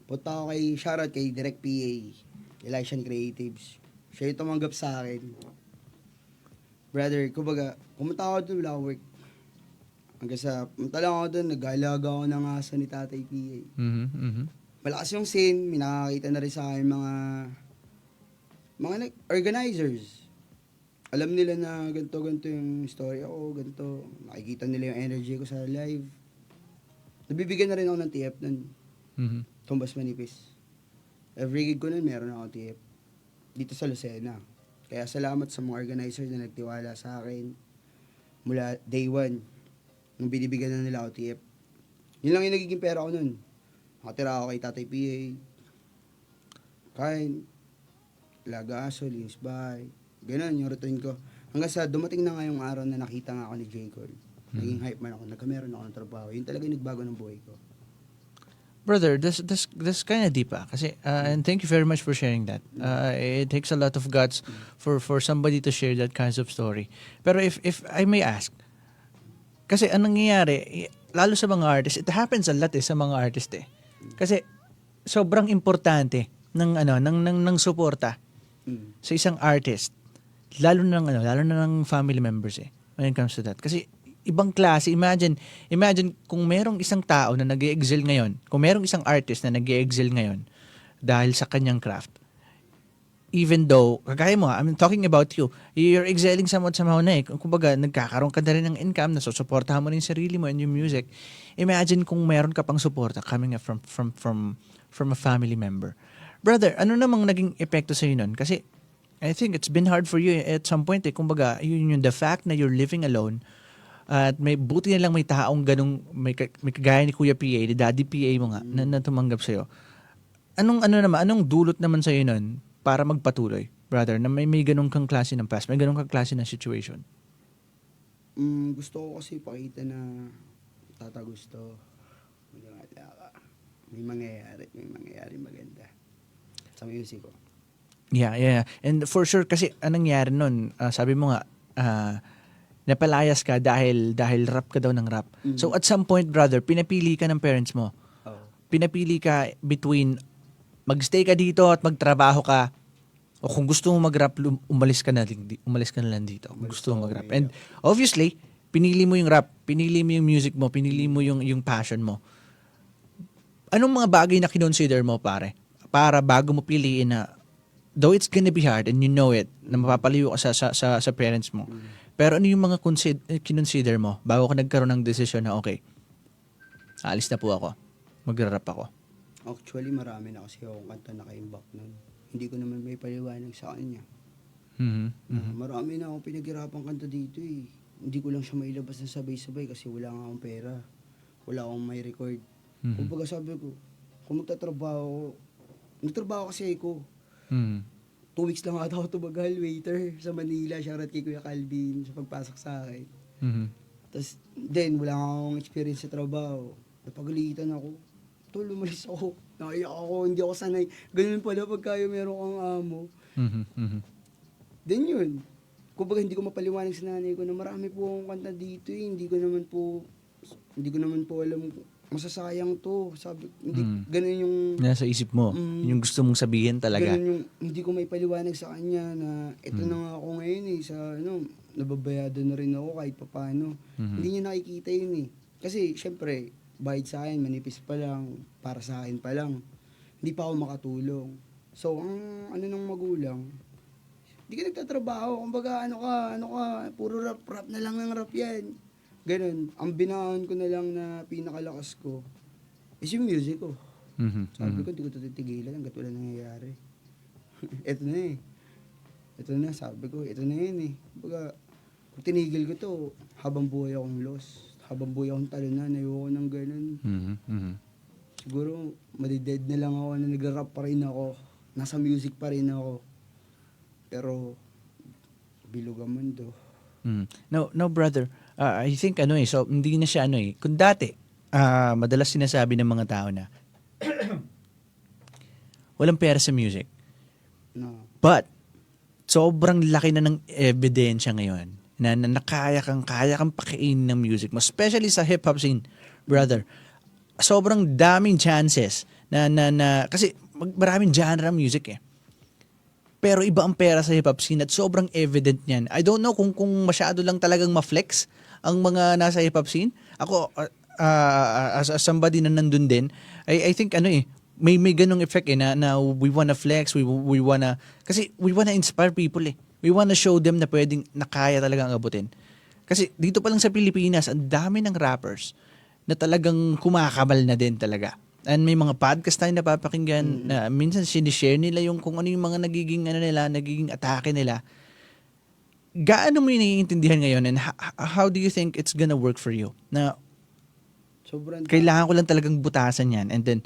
Punta ako shoutout kay Direct PA, Elisha Creatives. Siya yung tumanggap sa akin. Brother, kumbaga, pumunta ako doon, wala akong work. Hanggang sa, punta lang ako doon, nag-alaga ako ng aso ni Tatay PA. Malakas yung scene, may nakakita na rin sa akin mga organizers. Alam nila na ganito yung story ako, ganito. Nakikita nila yung energy ko sa live. Nabibigyan na rin ako ng TF nun. Tumbas manipis. Every gig ko nun, meron ako TF. Dito sa Lucena. Kaya salamat sa mga organizers na nagtiwala sa akin. Mula day one, nung binibigyan na nila ako TF. Yun lang yung nagiging pera ko nun. Nakatira ako kay Tatay PA. Kain. Laga aso, linis bahay. Ganun yung routine ko. Hanggang sa dumating na nga yung araw na nakita nga ako ni J. Cole. Naging hype man ako. Nagkameron ako ng trabaho. Yun talaga yung nagbago ng buhay ko. Brother, that's kind of deep kasi and thank you very much for sharing that. It takes a lot of guts for somebody to share that kinds of story. Pero if I may ask, kasi anong nangyayari, lalo sa mga artists, it happens a lot sa mga artists eh. Kasi sobrang importante ng suporta sa isang artist, lalo na ng family members eh when it comes to that. Kasi ibang klase. Imagine kung merong isang tao na nag-e-excel ngayon, kung merong isang artist na nag-e-excel ngayon dahil sa kanyang craft, even though, kagaya mo, I'm talking about you, you're excelling somewhat somehow na eh. Kumbaga, nagkakaroon ka na rin ng income, nasusuportahan mo rin yung sarili mo and yung music. Imagine kung meron ka pang suporta coming up from a family member. Brother, ano namang naging epekto sa'yo nun? Kasi, I think it's been hard for you at some point eh. Kumbaga, yun the fact na you're living alone, at may buti na lang may taong ganung may kagaya ni Kuya PA, ni Daddy PA mo nga na tumanggap sa iyo. Anong dulot naman sa iyo nun para magpatuloy, brother, na may ganung kang klase ng past, may ganung kang klase ng situation? Gusto ko kasi pakita na tatagusto. May mangyayari maganda sa music ko. Yeah. And for sure kasi anong nangyari nun, sabi mo nga napalayas ka dahil rap ka daw ng rap. So at some point, brother, pinapili ka ng parents mo. Pinapili ka between magstay ka dito at magtrabaho ka, o kung gusto mo mag-rap, umalis ka na lang dito. Kung gusto mo mag-rap. And obviously, pinili mo yung rap, pinili mo yung music mo, pinili mo yung passion mo. Anong mga bagay na kinonsider mo, pare? Para bago mo piliin na, though it's gonna be hard and you know it, na mapapalayo ka sa parents mo, pero ano yung mga kinonsider mo bago ka nagkaroon ng desisyon na okay, aalis na po ako, magra-rap ako? Actually, marami na kasi akong kanta na kaimbak nun. Hindi ko naman may paliwanag sa kanya. Marami na akong pinaghirapang kanta dito eh. Hindi ko lang siya mailabas na sabay-sabay kasi wala nga akong pera. Wala akong may record. Kung baga sabi ko, kung magtatrabaho kasi ako. 2 weeks lang ata ako tumagal, waiter, sa Manila. Shoutout kay Kuya Calvin sa pagpasok sa akin. Tapos, wala akong experience sa trabaho. Napagalitan ako. Lumalis ako. Naiyak ako, hindi ako sanay. Ganun pala pagka meron kang amo. Then yun. Kumbaga hindi ko mapaliwanag sa nanay ko na marami po akong kanta dito eh. Hindi ko naman po alam masasayang to. Sabi, hindi, ganun yung, Nasa isip mo, yung gusto mong sabihin talaga. ganun yung, hindi ko may paliwanag sa kanya na ito na nga ako ngayon sa nababayado na rin ako kahit papaano. Hindi niya nakikita yun eh. Kasi, syempre, bayad sa akin, manipis pa lang, para sa akin pa lang. Hindi pa ako makatulong. So, ang ng magulang, hindi ka nagtatrabaho. Kumbaga, ano ka, puro rap na lang ng rap yan. Ganun. Ang binahan ko na lang na pinakalakas ko is yung music ko. Sabi ko, di ko ito titigilan hanggat wala nangyayari. Ito na eh. Ito na, sabi ko, ito na yun eh. Kumbaga, kung tinigil ko to, habang buhay akong lost. Habang buhay akong talunan, ayoko ng ganun. Siguro, madided na lang ako na nag-rap pa rin ako. Nasa music pa rin ako. Pero, bilog ang mundo. No, brother. I think so hindi na siya kung dati, madalas sinasabi ng mga tao na walang pera sa music. No. But, sobrang laki na ng ebidensya ngayon na kaya kang pakainin ng music mo, especially sa hip-hop scene, brother. Sobrang daming chances na kasi maraming genre ng music eh. Pero iba ang pera sa hip-hop scene at sobrang evident niyan. I don't know kung masyado lang talagang ma-flex ang mga nasa hip-hop scene. Ako, as somebody na nandun din, I think may ganong effect na we wanna flex, we wanna, kasi we wanna inspire people eh. We wanna show them na pwedeng, na kaya talagang abutin. Kasi dito pa lang sa Pilipinas, ang dami ng rappers na talagang kumakabal na din talaga. And may mga podcast tayo napapakinggan na minsan sinishare nila yung kung ano yung mga nagiging atake nila. Gaano mo yung naiintindihan ngayon and how do you think it's gonna work for you? Na Sobrang kailangan ko lang talagang butasan yan and then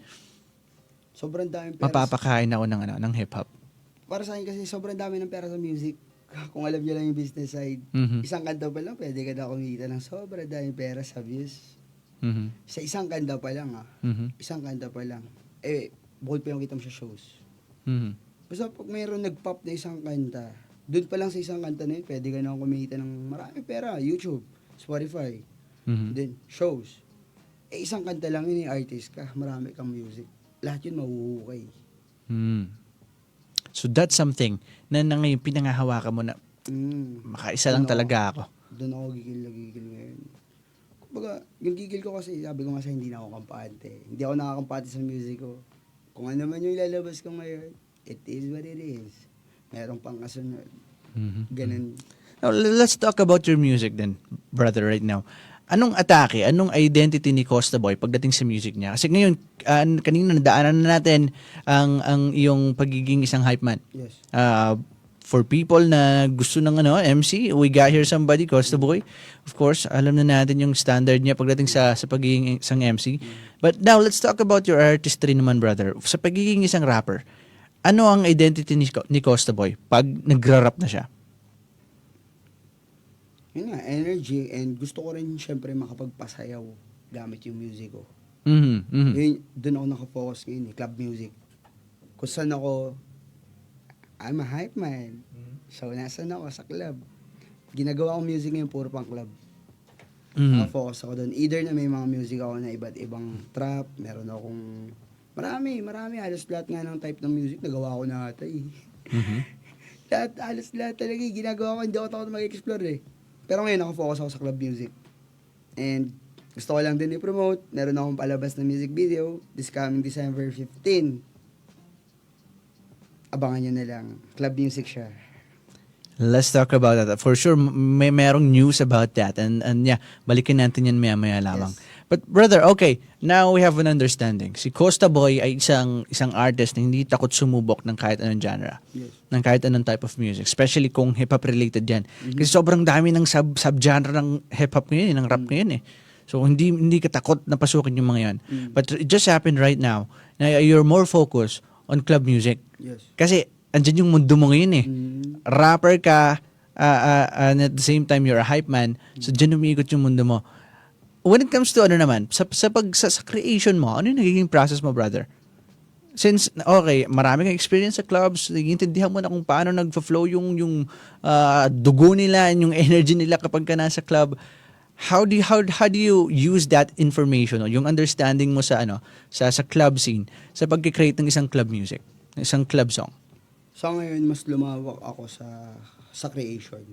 sobrang daming pera. mapapakain ako ng hip-hop. Para sa akin kasi sobrang dami ng pera sa music. Kung alam niyo lang yung business side. Isang kanta pa lang, pwede ka na kumita ng sobrang daming pera sa views. Sa isang kanta pa lang Isang kanta pa lang. Bukod pa yung kita mo sa shows. Basta pag mayroon nag-pop na isang kanta, doon pa lang sa isang kanta na yun, pwede ka na kumita ng maraming pera. YouTube, Spotify, then shows. Isang kanta lang yun, artist ka, marami kang music. Lahat yun mahuhukay. So that's something na ngayon pinangahawakan mo na makaisa lang talaga ako. Doon ako gigil ngayon. Kumbaga, yung gigil ko kasi, sabi ko nga sa hindi na ako kampante. Hindi ako nakakampante sa music ko. Kung ano man yung ilalabas ko ngayon, it is what it is. Meron pang kasunod. Ganun. Now, let's talk about your music then, brother, right now. Anong atake, anong identity ni Costa Boy pagdating sa music niya? Kasi ngayon, kanina nadaanan na natin ang iyong pagiging isang hype man. Yes. For people na gusto ng MC, we got here somebody, Costa Boy. Of course, alam na natin yung standard niya pagdating sa pagiging isang MC. But now, let's talk about your artistry naman, brother. Sa pagiging isang rapper, ano ang identity ni Costa Boy pag nagra-rap na siya? Yun nga, energy, and gusto ko rin syempre makapagpasayaw gamit yung music ko. Yun, doon ako nakafocus ngayon, club music. Kung saan ako, I'm a hype man. So, nasan ako sa club. Ginagawa ko music ngayon, puro pang club. Nakafocus ako doon. Either na may mga music ako na iba't ibang trap, meron akong, marami, halos lahat nga ng type ng music, nagawa ko na ata eh. Halos lahat talaga, ginagawa ko, hindi ako takot mag-explore eh. Pero ngayon, nakafocus ako sa club music. And gusto ko lang din i-promote. Meron akong palabas na music video this coming December 15. Abangan nyo na lang. Club music siya. Let's talk about that. For sure, may merong news about that. And yeah, balikin natin yan maya-maya lamang. Yes. But brother, okay, now we have an understanding. Si Costa Boy ay isang artist na hindi takot sumubok ng kahit anong genre. Yes. Ng kahit anong type of music. Especially kung hip-hop related yan. Kasi sobrang dami ng sub-genre ng hip-hop ngayon, ng rap ngayon eh. So hindi ka takot na pasukin yung mga yan. But it just happened right now na you're more focused on club music. Yes. Kasi andyan yung mundo mo ngayon eh. Rapper ka, and at the same time you're a hype man. So dyan umiikot yung mundo mo. When it comes to sa creation mo, ano yung nagiging process mo, brother? Since, okay, marami kang experience sa clubs, nag-iintindihan mo na kung paano nag-flow yung dugo nila, yung energy nila kapag ka nasa club. how do you use that information, yung understanding mo sa sa club scene sa pagki-create ng isang club music, isang club song? Sa ngayon, mas lumawak ako sa creation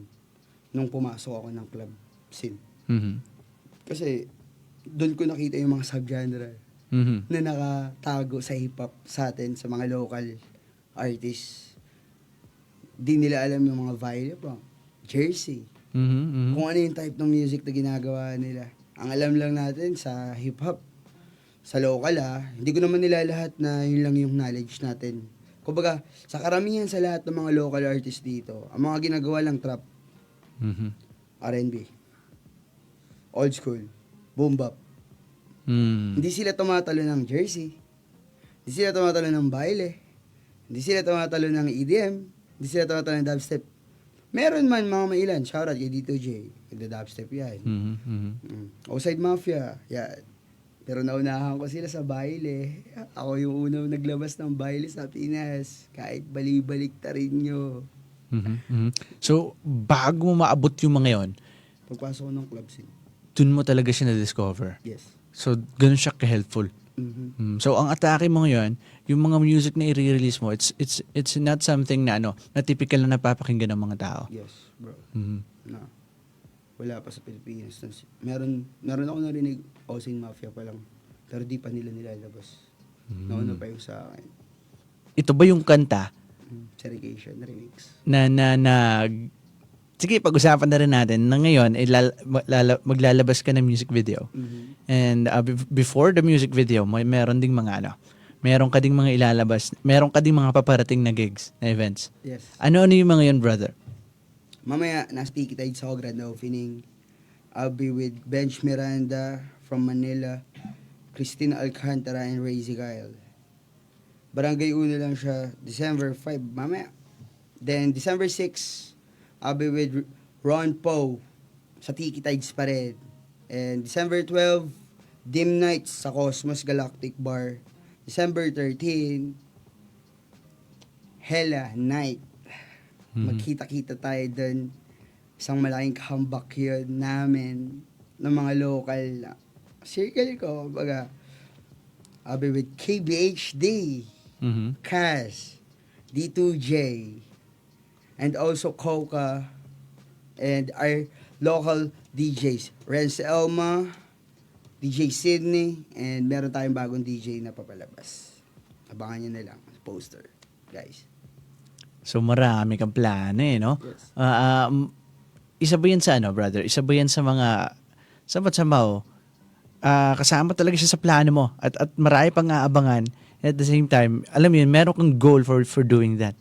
nung pumasok ako ng club scene. Mhm. Kasi doon ko nakita yung mga subgenre Mhm. na nakatago sa hip-hop sa atin, sa mga local artists. Di nila alam yung mga vibe pa, Jersey. Mhm. Mhm. Kung ano yung type ng music na ginagawa nila. Ang alam lang natin sa hip-hop, sa local hindi ko naman nila lahat na yun lang yung knowledge natin. Kumbaga, sa karamihan sa lahat ng mga local artists dito, ang mga ginagawa lang trap, Mhm. R&B, old school, boom bap. Mm. Hindi sila tumatalo ng Jersey, hindi sila tumatalo ng baile, hindi sila tumatalo ng EDM, hindi sila tumatalo ng dubstep. Meron man mga mailan, shoutout kay Dito J, nagda-dubstep yan. Mhm. Mhm. Outside Mafia, yan. Pero naunahan ko sila sa baile. Ako yung unang naglabas ng baile sa Pinas. Kahit bali-balik ta rin nyo. Mhm. Mhm. So, bago mo maabot yung mga yon, Pagpasok ko ng club scene. dun mo talaga siya na-discover. Yes. So, ganun siya ka-helpful. Mhm. So, ang atake mo ngayon, yung mga music na i-release mo, it's not something na na typical na napapakinggan ng mga tao. Yes, bro. Mhm. Na, wala pa sa Pilipinas. Meron ako narinig, Outside Mafia pa lang. Pero di pa nila nilalabas. Nauna pa yung sa akin. Ito ba yung kanta Segregation Remix. na sige, pag-usapan na rin natin na ngayon maglalabas ka ng music video. And before the music video, meron ding mga meron ka ding mga ilalabas, meron ka ding mga paparating na gigs, na events. Yes. Ano yung mga yun, brother? Mamaya, na-speak tayo sa grand opening. I'll be with Bench Miranda from Manila, Christina Alcantara, and Ray Zigail. Barangay Uno lang siya, December 5, mamaya. Then, December 6, I'll be with Ron Poe sa Tiki Tides pa rin. And December 12, Dim Nights sa Cosmos Galactic Bar. December 13, Hella Night. Magkita-kita tayo dun. Isang malaking comeback yun namin ng mga local na circle ko. Baga, I'll be with KBHD, Mhm. Cash, D2J, and also Coca, and our local DJs, Renz Elma, DJ Sydney, and meron tayong bagong DJ na papalabas. Abangan nyo na lang, poster, guys. So, marami kang plano no? Yes. Isa ba yan sa brother? Isa ba yan sa mga sambat-sambaw? Kasama talaga siya sa plano mo at marami pang aabangan. At the same time, alam mo yun, meron kang goal for doing that.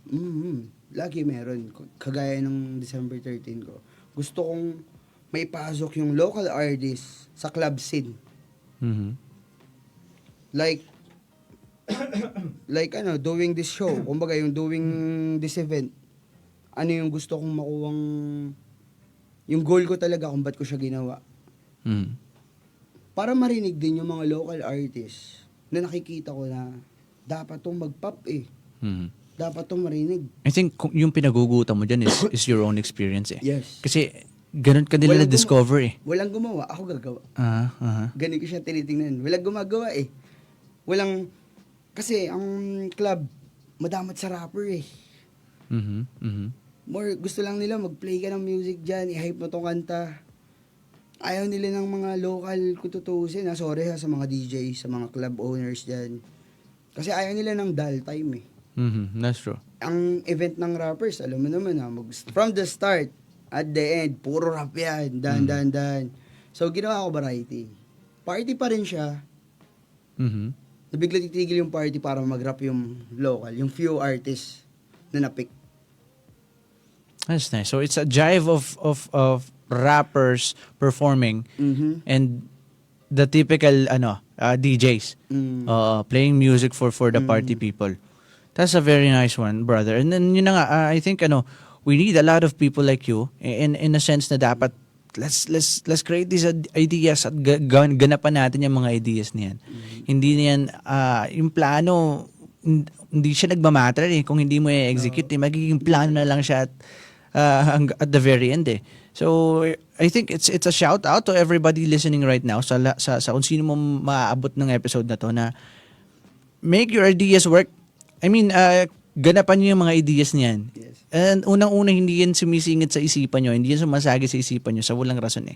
Lagi meron. Kagaya ng December 13 ko. Gusto kong maipasok yung local artists sa club scene. Mhm. Like doing this show. Kumbaga yung doing this event. Ano yung gusto kong makuwang, yung goal ko talaga kung ba't ko siya ginawa. Mhm. Para marinig din yung mga local artists na nakikita ko na dapat tong mag-pop Mhm. Dapat tong marinig. I think yung pinagugutan mo dyan is your own experience Yes. Kasi ganun ka nila Walang na-discover Walang gumawa, ako gagawa. Aha. Ganun ko siya tinitingnan. Walang gumagawa Walang, kasi ang club, madamot sa rapper Mhm. Mhm. More, gusto lang nila mag-play ka ng music dyan, i-hype mo tong kanta. Ayaw nila ng mga local kung tutuusin. Sorry sa mga DJ, sa mga club owners dyan. Kasi ayaw nila ng dull time Mhm. That's true. Ang event ng rappers, alam mo naman from the start, at the end, puro rap yan, dan. So, ginawa ko variety. Party pa rin siya. Mhm. Nabigla titigil yung party para mag-rap yung local, yung few artists na napick. That's nice. So it's a jive of rappers performing and the typical DJs playing music for the party people. That's a very nice one, brother. And then yun na nga, I think we need a lot of people like you in a sense na dapat let's create these ideas at ganapan natin yung mga ideas niyan. Hindi niyan yung plano hindi siya nagmamatter kung hindi mo i-execute magiging plano na lang siya at the very end So I think it's a shout out to everybody listening right now sa kung sino mo maaabot ng episode na to na make your ideas work. I mean, ganapan niyo yung mga ideas niyan. Yes. And unang-una, hindi yan sumisingit sa isipan nyo, hindi yan sumasagi sa isipan nyo sa walang rason eh.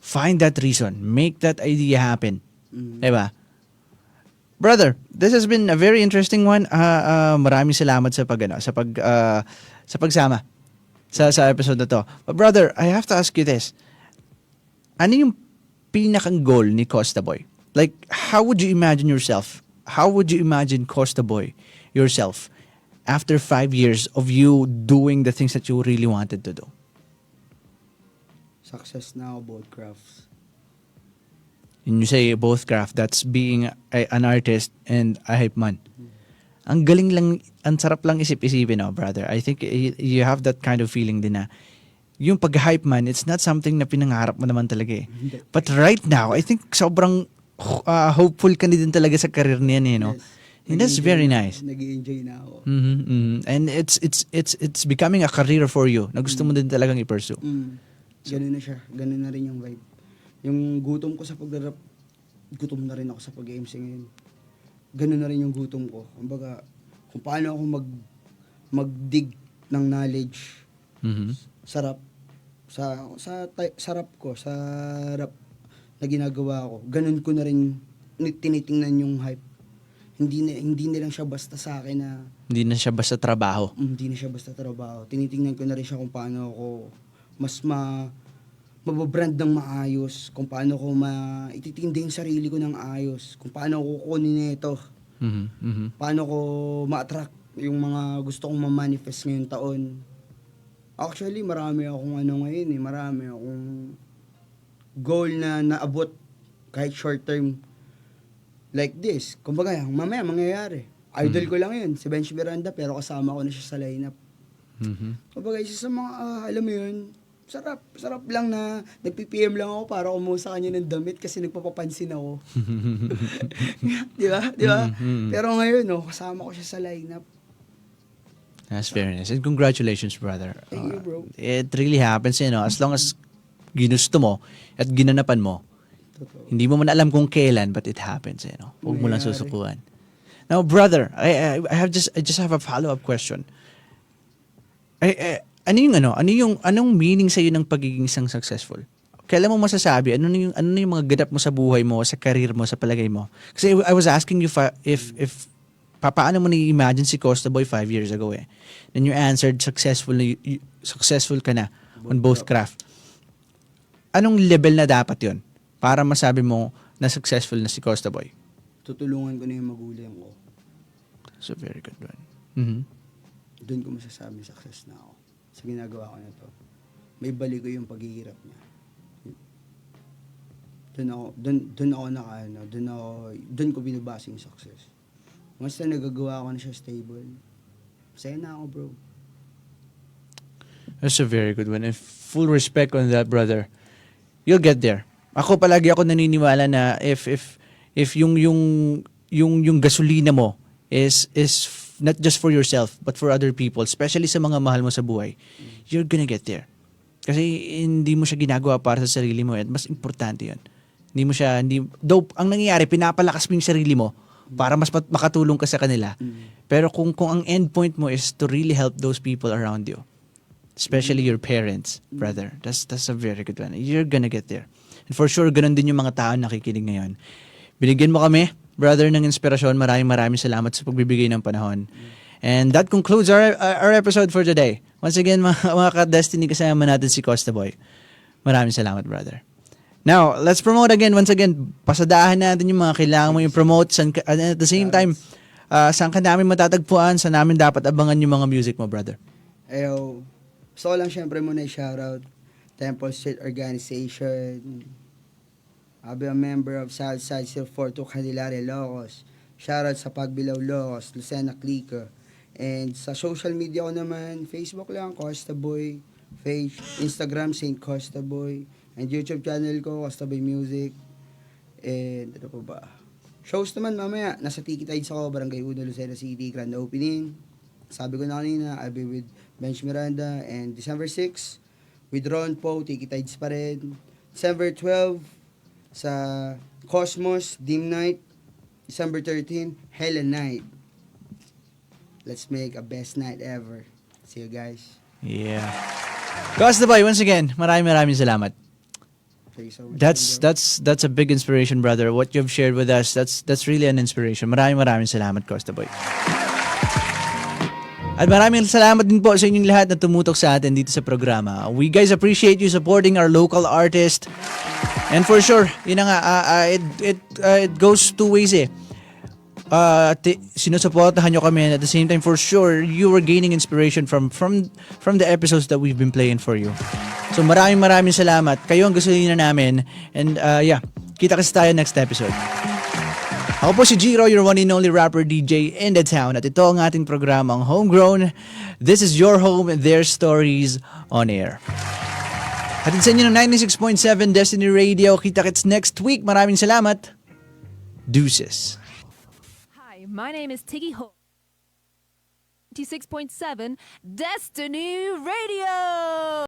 Find that reason. Make that idea happen. Diba? Brother, this has been a very interesting one. Maraming salamat sa pagsama sa episode na to. But brother, I have to ask you this. Ano yung pinakang goal ni Costa Boy? Like, how would you imagine yourself? How would you imagine Costa Boy yourself after 5 years of you doing the things that you really wanted to do? Success na ako, both crafts. And you say both craft, that's being an artist and a hype man. Ang galing lang, ang sarap lang isip-isipin, no, brother. I think you have that kind of feeling din na yung pag-hype man, it's not something na pinangarap mo naman talaga eh. But right now, I think sobrang hopeful ka din talaga sa career niyan eh, no? Yes. And that's very nice. Nag-i-enjoy na ako. And it's becoming a career for you na gusto mo din talagang i-pursue. Ganun na siya. Ganun na rin yung vibe. Yung gutom ko sa pag-rap, gutom na rin ako sa pag-MC ngayon. Ganun na rin yung gutom ko. Kumbaga, kung paano ako mag-dig ng knowledge, sarap, sa rap ko, sa rap na ginagawa ko, ganun ko na rin tinitingnan yung hype. Hindi na lang siya basta sa akin na... Hindi na siya basta trabaho. Hindi na siya basta trabaho. Tinitingnan ko na rin siya kung paano ako mas mababrand ng maayos, kung paano ko ititindi yung sarili ko ng ayos, kung paano ko kukunin ito, paano ko ma-attract yung mga gusto kong ma-manifest ngayong taon. Actually, marami akong ngayon eh, marami akong goal na naabot kahit short term. Like this, kumbaga, mamaya mangyayari. Idol ko lang yun, si Bench Miranda, pero kasama ko na siya sa lineup. Kumbaga, isa sa mga, alam mo yun, sarap lang na nagpi-PM lang ako para kumuha sa kanya ng damit kasi nagpapapansin ako. Di ba? Pero ngayon, kasama ko siya sa lineup. That's very nice. And congratulations, brother. Thank you, bro. It really happens, as long as ginusto mo at ginanapan mo. Totoo. Hindi mo man alam kung kailan, but it happens, Huwag mo lang susukuan. Now, brother, I just have a follow-up question. Anong meaning sa ng pagiging isang successful? Kailan mo masasabi ano yung mga ganap mo sa buhay mo, sa career mo, sa palagay mo? Kasi I was asking you if paano mo na-imagine si Costa Boy 5 years ago eh. Then you answered successful ka na on both craft. Anong level na dapat 'yon para masabi mo na successful na si Costa Boy? Tutulungan ko na yung magulang ko. That's a very good one. Doon ko masasabi success na ako. Sa ginagawa ko na to. May balik ko yung paghihirap niya. Doon ko binabase yung success. Once na nagagawa ko na siya stable, masaya na ako, bro. That's a very good one. And full respect on that, brother. You'll get there. Ako naniniwala na if yung gasolina mo is not just for yourself but for other people, especially sa mga mahal mo sa buhay, you're gonna get there. Kasi hindi mo siya ginagawa para sa sarili mo at mas importante 'yon. Though ang nangyayari pinapalakas mo yung sarili mo para mas makatulong ka sa kanila. Pero kung ang end point mo is to really help those people around you, especially your parents, brother, that's a very good one. You're gonna get there. And for sure, ganun din yung mga tao nakikinig ngayon. Binigyan mo kami, brother, ng inspirasyon. Maraming salamat sa pagbibigay ng panahon. And that concludes our episode for today. Once again, mga ka-Destiny, kasama natin si Costa Boy. Maraming salamat, brother. Now, let's promote again. Once again, pasadahan natin yung mga kailangan mo i-promote. And at the same time, saan ka namin matatagpuan, saan namin dapat abangan yung mga music mo, brother? Gusto ko lang syempre muna i-shoutout Temple Street Organization. I'll be a member of Southside Seal 42 Candelaria, Locos. Shoutout sa Pagbilao, Locos, Lucena, Clico. And sa social media ko naman, Facebook lang, Costa Boy. Instagram, Saint Costa Boy. And YouTube channel ko, Costa Boy Music. And ano pa ba? Shows naman mamaya, nasa Tiki Tides ako, Barangay Uno, Lucena City, Grand Opening. Sabi ko na kanina, I'll be with Bench Miranda. And December 6, with Ron Poe, Tiki Tides pa rin. December 12, sa Cosmos, Dim Night. December 13, Hella Night. Let's make a best night ever. See you guys. Yeah. Costa Boy, once again, maraming salamat. Thank you so much. That's a big inspiration, brother. What you've shared with us, that's really an inspiration. Maraming salamat, Costa Boy. At maraming salamat din po sa inyong lahat na tumutok sa atin dito sa programa. We guys appreciate you supporting our local artist. And for sure, yun na nga, it goes two ways eh. Sinusuportahan nyo kami, and at the same time, for sure, you were gaining inspiration from the episodes that we've been playing for you. So maraming salamat. Kayo ang gasolina namin. And yeah, kita kasi tayo next episode. Ako po si Jiro, your one and only rapper DJ in the town. At ito ang ating programang Homegrown. This is your home and their stories on air. Hatid sa inyo ng 96.7 Destiny Radio. Kita-kits next week. Maraming salamat. Deuces. Hi, my name is Tiggy Ho. 96.7 Destiny Radio.